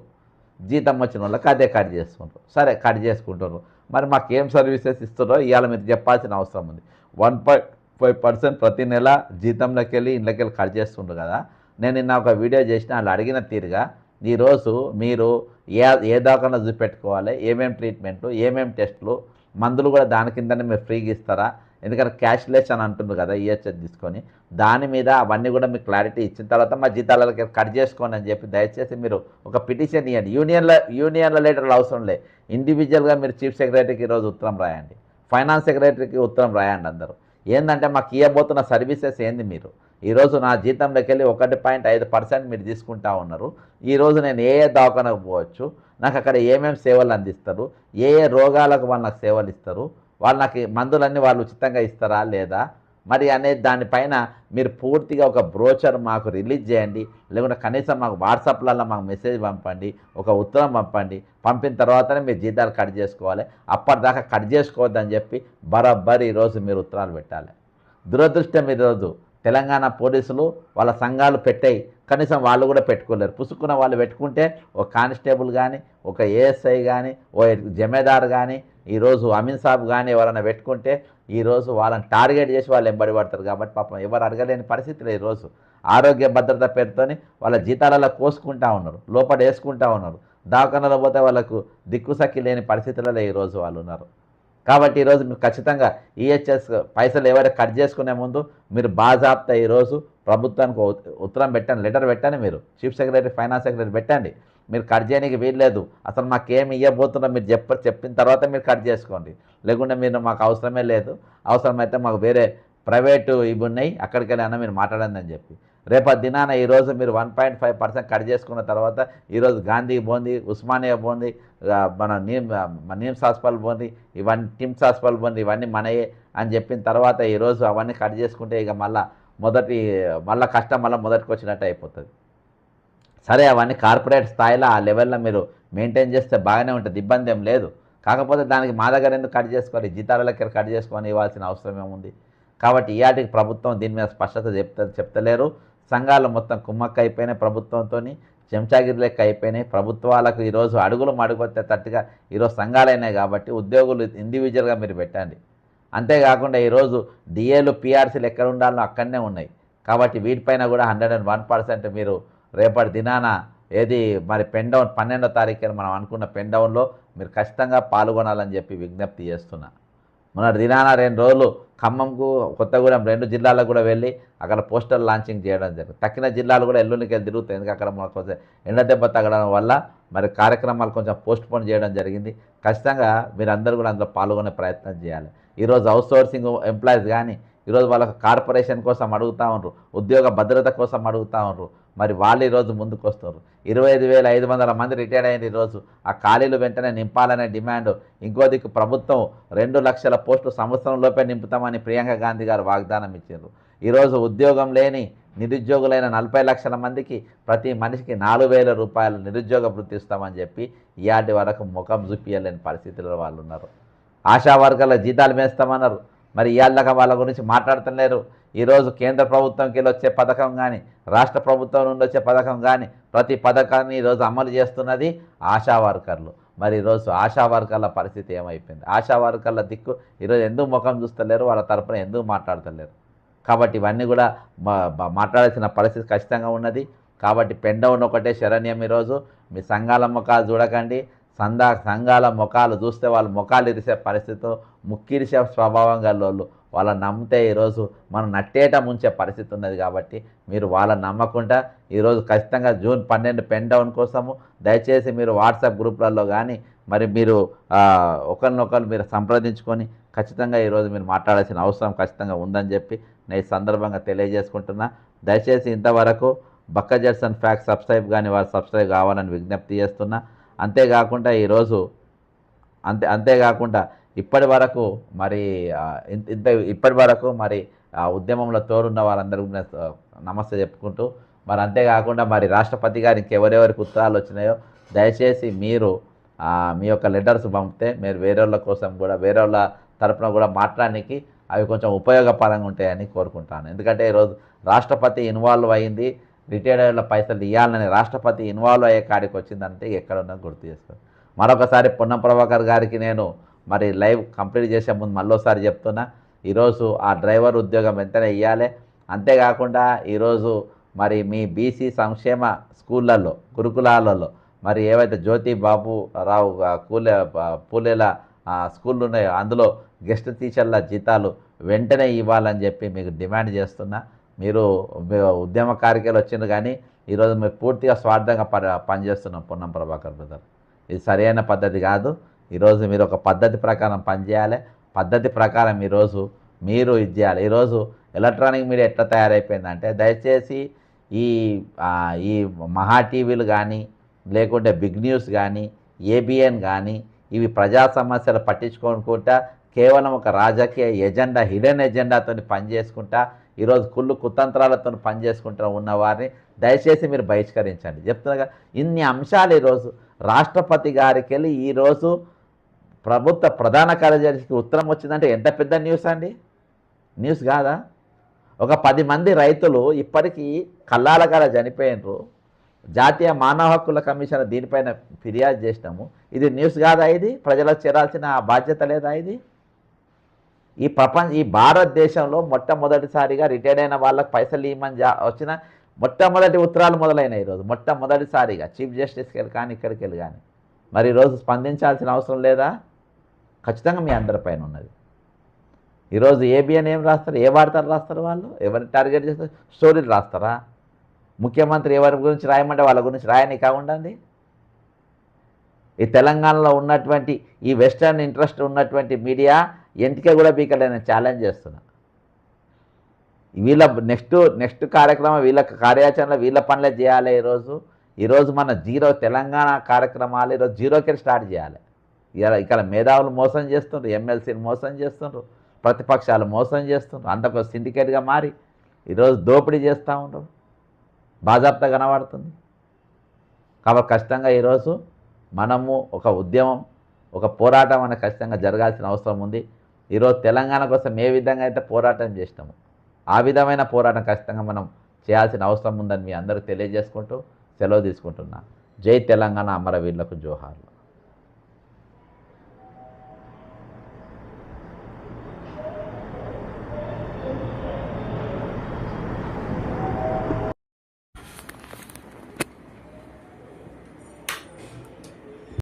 Speaker 1: జీతం వచ్చిన వాళ్ళకి అదే కట్ చేసుకుంటారు. సరే కట్ చేసుకుంటున్నారు, మరి మాకేం సర్వీసెస్ ఇస్తారో ఇవాళ మీరు చెప్పాల్సిన అవసరం ఉంది. 1.5% ప్రతి నెల జీతంలోకి వెళ్ళి ఇంట్లోకి వెళ్ళి కట్ చేస్తుండ్రు కదా. నేను నిన్న ఒక వీడియో చేసిన వాళ్ళు అడిగిన తీరుగా ఈరోజు మీరు ఏ దాకా చూపెట్టుకోవాలి, ఏమేమి ట్రీట్మెంట్లు, ఏమేమి టెస్టులు, మందులు కూడా దాని కిందనే మీరు ఫ్రీగా ఇస్తారా? ఎందుకంటే క్యాష్లెస్ అని అంటున్నారు కదా ఈహెచ్ఎస్ తీసుకొని, దాని మీద అవన్నీ కూడా మీకు క్లారిటీ ఇచ్చిన తర్వాత మా జీతాలకి కట్ చేసుకోండి అని చెప్పి దయచేసి మీరు ఒక పిటిషన్ ఇవ్వండి. యూనియన్ల లెటర్లు అవసరం లే, ఇండివిజువల్గా మీరు చీఫ్ సెక్రటరీకి ఈరోజు ఉత్తరం రాయండి, ఫైనాన్స్ సెక్రటరీకి ఉత్తరం రాయండి. అందరూ ఏంటంటే మాకు ఇవ్వబోతున్న సర్వీసెస్ ఏంది? మీరు ఈరోజు నా జీతంలోకి వెళ్ళి 1.5% మీరు తీసుకుంటా ఉన్నారు. ఈరోజు నేను ఏ దవాఖానకు పోవచ్చు, నాకు అక్కడ ఏమేమి సేవలు అందిస్తారు, ఏ రోగాలకు వాళ్ళు నాకు సేవలు ఇస్తారు, వాళ్ళు నాకు మందులన్నీ వాళ్ళు ఉచితంగా ఇస్తారా లేదా మరి అనేది దానిపైన మీరు పూర్తిగా ఒక బ్రోచర్ మాకు రిలీజ్ చేయండి. లేకుంటే కనీసం మాకు వాట్సాప్లలో మాకు మెసేజ్ పంపండి, ఒక ఉత్తరం పంపండి. పంపిన తర్వాతనే మీరు జీతాలు కట్ చేసుకోవాలి, అప్పటిదాకా కట్ చేసుకోవద్దని చెప్పి బరాబర్ ఈరోజు మీరు ఉత్తరాలు పెట్టాలి. దురదృష్టం ఈరోజు తెలంగాణ పోలీసులు వాళ్ళ సంఘాలు పెట్టాయి, కనీసం వాళ్ళు కూడా పెట్టుకోలేరు. పుసుకున్న వాళ్ళు పెట్టుకుంటే ఒక కానిస్టేబుల్ కానీ, ఒక ఏఎస్ఐ కానీ, ఓ జమేదార్ కానీ, ఈరోజు అమీన్ సాబ్ కానీ ఎవరైనా పెట్టుకుంటే ఈరోజు వాళ్ళని టార్గెట్ చేసి వాళ్ళు ఎంబడి పడతారు. కాబట్టి పాపం ఎవరు అడగలేని పరిస్థితులు ఈరోజు ఆరోగ్య భద్రత పేరుతోని వాళ్ళ జీతాలలో కోసుకుంటా ఉన్నారు, లోపల వేసుకుంటా ఉన్నారు. దవాఖానలో పోతే వాళ్ళకు దిక్కుసక్కి లేని పరిస్థితులలో ఈరోజు వాళ్ళు ఉన్నారు. కాబట్టి ఈరోజు మీరు ఖచ్చితంగా ఈహెచ్ఎస్ పైసలు ఎవరైనా కట్ చేసుకునే ముందు మీరు బాజాబ్తా ఈరోజు ప్రభుత్వానికి ఉత్తరం పెట్టండి, లెటర్ పెట్టండి. మీరు చీఫ్ సెక్రటరీ, ఫైనాన్స్ సెక్రటరీ పెట్టండి. మీరు కట్ చేయడానికి వీల్లేదు, అసలు మాకేమి ఇవ్వబోతున్నా మీరు చెప్పిన తర్వాత మీరు కట్ చేసుకోండి. లేకుంటే మీరు మాకు అవసరమే లేదు, అవసరమైతే మాకు వేరే ప్రైవేటు ఇవి ఉన్నాయి అక్కడికి వెళ్ళి అన్న మీరు మాట్లాడండి అని చెప్పి. రేపటి దినాన ఈరోజు మీరు 1.5% కట్ చేసుకున్న తర్వాత ఈరోజు గాంధీ పోంది, ఉస్మానియా పోంది, మన నీమ్స్ హాస్పిటల్ పోంది, ఇవన్నీ టిమ్స్ హాస్పిటల్ పోంది, ఇవన్నీ మనయే అని చెప్పిన తర్వాత ఈరోజు అవన్నీ కట్ చేసుకుంటే ఇక మళ్ళీ కష్టం మొదటికి వచ్చినట్టు అయిపోతుంది. సరే అవన్నీ కార్పొరేట్ స్థాయిలో ఆ లెవెల్లో మీరు మెయింటైన్ చేస్తే బాగానే ఉంటుంది, ఇబ్బంది ఏం లేదు. కాకపోతే దానికి మా దగ్గర ఎందుకు కట్ చేసుకోవాలి, జీతాలకి కట్ చేసుకొని ఇవ్వాల్సిన అవసరం ఏముంది? కాబట్టి ఈయాటికి ప్రభుత్వం దీని మీద స్పష్టత చెప్తలేరు. సంఘాలు మొత్తం కుమ్మక్క అయిపోయినాయి, ప్రభుత్వంతో చెంచాగిరి లెక్క అయిపోయినాయి. ప్రభుత్వాలకు ఈరోజు అడుగులు మడుగొత్తే తట్టుగా ఈరోజు సంఘాలైనాయి. కాబట్టి ఉద్యోగులు ఇండివిజువల్గా మీరు పెట్టండి. అంతేకాకుండా ఈరోజు డిఏలు, పిఆర్సీలు ఎక్కడ ఉండాలో అక్కడనే ఉన్నాయి. కాబట్టి వీటిపైన కూడా 101% మీరు రేపటి దినాన ఏది మరి పెన్ డౌన్ 12వ తారీఖున మనం అనుకున్న పెన్ డౌన్లో మీరు ఖచ్చితంగా పాల్గొనాలని చెప్పి విజ్ఞప్తి చేస్తున్నా. మన దినాన 2 రోజులు ఖమ్మంకు, కొత్తగూడెం 2 జిల్లాలకు కూడా వెళ్ళి అక్కడ పోస్టర్ లాంచింగ్ చేయడం జరిగింది. తక్కిన జిల్లాలు కూడా ఎల్లుండికి వెళ్ళి తిరుగుతాయి, ఎందుకంటే అక్కడ మనకు కొంచెం ఎండ దెబ్బ తగ్గడం వల్ల మరి కార్యక్రమాలు కొంచెం పోస్ట్పోన్ చేయడం జరిగింది. ఖచ్చితంగా మీరందరూ కూడా అందులో పాల్గొనే ప్రయత్నం చేయాలి. ఈరోజు అవుట్సోర్సింగ్ ఎంప్లాయీస్ కానీ ఈరోజు వాళ్ళకు కార్పొరేషన్ కోసం అడుగుతూ ఉన్నారు, ఉద్యోగ భద్రత కోసం అడుగుతూ ఉన్నారు. మరి వాళ్ళు ఈరోజు ముందుకు వస్తున్నారు. 25,500 మంది రిటైర్ అయ్యింది. ఈరోజు ఆ ఖాళీలు వెంటనే నింపాలనే డిమాండ్. ఇంకో దిక్కు ప్రభుత్వం 2 లక్షల పోస్టులు సంవత్సరంలోపే నింపుతామని ప్రియాంక గాంధీ గారు వాగ్దానం ఇచ్చారు. ఈరోజు ఉద్యోగం లేని నిరుద్యోగులైన 40 లక్షల మందికి ప్రతి మనిషికి 4,000 రూపాయలు నిరుద్యోగ వృత్తి ఇస్తామని చెప్పి ఇయాటి వరకు ముఖం చూపించలేని పరిస్థితుల్లో వాళ్ళు ఉన్నారు. ఆశా వర్గాల జీతాలు వేస్తామన్నారు, మరి ఇవాళ వాళ్ళ గురించి మాట్లాడుతున్నారు. ఈరోజు కేంద్ర ప్రభుత్వంకి వెళ్ళి వచ్చే పథకం కానీ, రాష్ట్ర ప్రభుత్వం నుండి వచ్చే పథకం కానీ, ప్రతి పథకాన్ని ఈరోజు అమలు చేస్తున్నది ఆశా వర్కర్లు. మరి ఈరోజు ఆశా వర్కర్ల పరిస్థితి ఏమైపోయింది? ఆశా వర్కర్ల దిక్కు ఈరోజు ఎందుకు ముఖం చూస్తలేరు, వాళ్ళ తరపున ఎందుకు మాట్లాడతలేరు? కాబట్టి ఇవన్నీ కూడా మాట్లాడాల్సిన పరిస్థితి ఖచ్చితంగా ఉన్నది. కాబట్టి పెన్ డౌన్ ఒకటే శరణ్యం. ఈరోజు మీ సంఘాల ముఖాలు చూడకండి, సంఘాల ముఖాలు చూస్తే వాళ్ళు ముఖాలు ఇరిసే పరిస్థితి, ముక్కిరిసే స్వభావం గల్లోళ్ళు. వాళ్ళని నమ్మితే ఈరోజు మనం నట్టేట ముంచే పరిస్థితి ఉన్నది. కాబట్టి మీరు వాళ్ళని నమ్మకుండా ఈరోజు ఖచ్చితంగా జూన్ 12 పెన్ డౌన్ కోసము దయచేసి మీరు వాట్సాప్ గ్రూప్లలో కానీ మరి మీరు ఒకరినొకరు మీరు సంప్రదించుకొని ఖచ్చితంగా ఈరోజు మీరు మాట్లాడాల్సిన అవసరం ఖచ్చితంగా ఉందని చెప్పి నేను ఈ సందర్భంగా తెలియజేసుకుంటున్నా. దయచేసి ఇంతవరకు బక్క జడ్సన్ ఫ్యాక్ట్ సబ్స్క్రైబ్ కానీ వారు సబ్స్క్రైబ్ కావాలని విజ్ఞప్తి చేస్తున్నా. అంతేకాకుండా ఈరోజు అంతేకాకుండా ఇప్పటి వరకు మరి ఇప్పటి వరకు మరి ఉద్యమంలో తోడున్న వారందరూ నమస్తే చెప్పుకుంటూ మరి అంతేకాకుండా మరి రాష్ట్రపతి గారు ఇంకెవరెవరికి ఉత్తరాలు వచ్చినాయో దయచేసి మీరు మీ యొక్క లెటర్స్ పంపితే మీరు వేరే వాళ్ళ కోసం కూడా వేరే వాళ్ళ తరపున కూడా మాట్లాడడానికి అవి కొంచెం ఉపయోగపరంగా ఉంటాయని కోరుకుంటాను. ఎందుకంటే ఈరోజు రాష్ట్రపతి ఇన్వాల్వ్ అయ్యింది, రిటైర్డ్ వాళ్ళ పైసలు ఇవ్వాలని రాష్ట్రపతి ఇన్వాల్వ్ అయ్యే కాడికి వచ్చిందంటే ఎక్కడ ఉన్నది గుర్తు చేసుకోండి. మరొకసారి పొన్నం ప్రభాకర్ గారికి నేను మరి లైవ్ కంప్లీట్ చేసే ముందు మళ్ళీసారి చెప్తున్నా, ఈరోజు ఆ డ్రైవర్ ఉద్యోగం వెంటనే ఇవ్వాలి. అంతేకాకుండా ఈరోజు మరి మీ బీసీ సంక్షేమ స్కూళ్ళల్లో గురుకులాలలో మరి ఏవైతే జ్యోతి బాబు రావు పూలేల స్కూళ్ళు ఉన్నాయో అందులో గెస్ట్ టీచర్ల జీతాలు వెంటనే ఇవ్వాలని చెప్పి మీకు డిమాండ్ చేస్తున్నా. మీరు ఉద్యమ కార్యక్రమాలు వచ్చిండ్రు కానీ ఈరోజు మీరు పూర్తిగా స్వార్థంగా పనిచేస్తున్నాం. పొన్నం ప్రభాకర్ బ్రదర్, ఇది సరైన పద్ధతి కాదు. ఈరోజు మీరు ఒక పద్ధతి ప్రకారం పనిచేయాలి. పద్ధతి ప్రకారం ఈరోజు మీరు ఇది చేయాలి. ఈరోజు ఎలక్ట్రానిక్ మీడియా ఎట్లా తయారైపోయిందంటే దయచేసి ఈ మహా టీవీలు కానీ లేకుంటే బిగ్ న్యూస్ కానీ ఏబిఎన్ కానీ ఇవి ప్రజా సమస్యలు పట్టించుకోనుకుంటా కేవలం ఒక రాజకీయ ఎజెండా హిడెన్ ఎజెండాతో పనిచేసుకుంటా ఈరోజు కుళ్ళు కుతంత్రాలతో పనిచేసుకుంటూ ఉన్న వారిని దయచేసి మీరు బహిష్కరించండి. చెప్తున్నా ఇన్ని అంశాలు ఈరోజు రాష్ట్రపతి గారికి వెళ్ళి ఈరోజు ప్రభుత్వ ప్రధాన కార్యదర్శికి ఉత్తరం వచ్చిందంటే ఎంత పెద్ద న్యూస్ అండి, న్యూస్ కాదా? ఒక 10 మంది రైతులు ఇప్పటికీ కల్లాలకాల చనిపోయినరు. జాతీయ మానవ హక్కుల కమిషన్ దీనిపైన ఫిర్యాదు చేసినాము. ఇది న్యూస్ కాదా? ఇది ప్రజలకు చేరాల్సిన బాధ్యత లేదా? ఇది ఈ భారతదేశంలో మొట్టమొదటిసారిగా రిటైర్డ్ అయిన వాళ్ళకి పైసలు ఇవ్వమని వచ్చిన మొట్టమొదటి ఉత్తరాలు మొదలైనాయి. ఈరోజు మొట్టమొదటిసారిగా చీఫ్ జస్టిస్కి వెళ్ళి కానీ ఇక్కడికి వెళ్ళి కానీ మరి ఈరోజు స్పందించాల్సిన అవసరం లేదా? ఖచ్చితంగా మీ అందరిపైన ఉన్నది. ఈరోజు ఏబిఎన్ ఏం రాస్తారు, ఏ వార్తలు రాస్తారు, వాళ్ళు ఎవరిని టార్గెట్ చేస్తారు, స్టోరీలు రాస్తారా? ముఖ్యమంత్రి ఎవరి గురించి రాయమంటే వాళ్ళ గురించి రాయని కాకుండండి. ఈ తెలంగాణలో ఉన్నటువంటి ఈ వెస్టర్న్ ఇంట్రెస్ట్ ఉన్నటువంటి మీడియా ఎంటికే కూడా బీకలేని ఛాలెంజ్ చేస్తున్నా. వీళ్ళ నెక్స్ట్ కార్యక్రమం వీళ్ళ కార్యాచరణలో వీళ్ళ పనులే చేయాలి. ఈరోజు మన తెలంగాణ కార్యక్రమాలు ఈరోజు జీరోకి స్టార్ట్ చేయాలి. ఇక్కడ మేధావులు మోసం చేస్తుండ్రు, ఎమ్మెల్సీలు మోసం చేస్తుండ్రు, ప్రతిపక్షాలు మోసం చేస్తుండ్రు, అంతకు సిండికేట్గా మారి ఈరోజు దోపిడీ చేస్తూ ఉండరు, బాజాప్తా కనబడుతుంది. కాబట్టి ఖచ్చితంగా ఈరోజు మనము ఒక ఉద్యమం ఒక పోరాటం అనేది ఖచ్చితంగా జరగాల్సిన అవసరం ఉంది. ఈరోజు తెలంగాణ కోసం ఏ విధంగా అయితే పోరాటం చేసినామో ఆ విధమైన పోరాటం ఖచ్చితంగా మనం చేయాల్సిన అవసరం ఉందని మీ అందరూ తెలియజేసుకుంటూ సెలవు తీసుకుంటున్నా. జై తెలంగాణ, అమరవీరులకు జోహార్లు.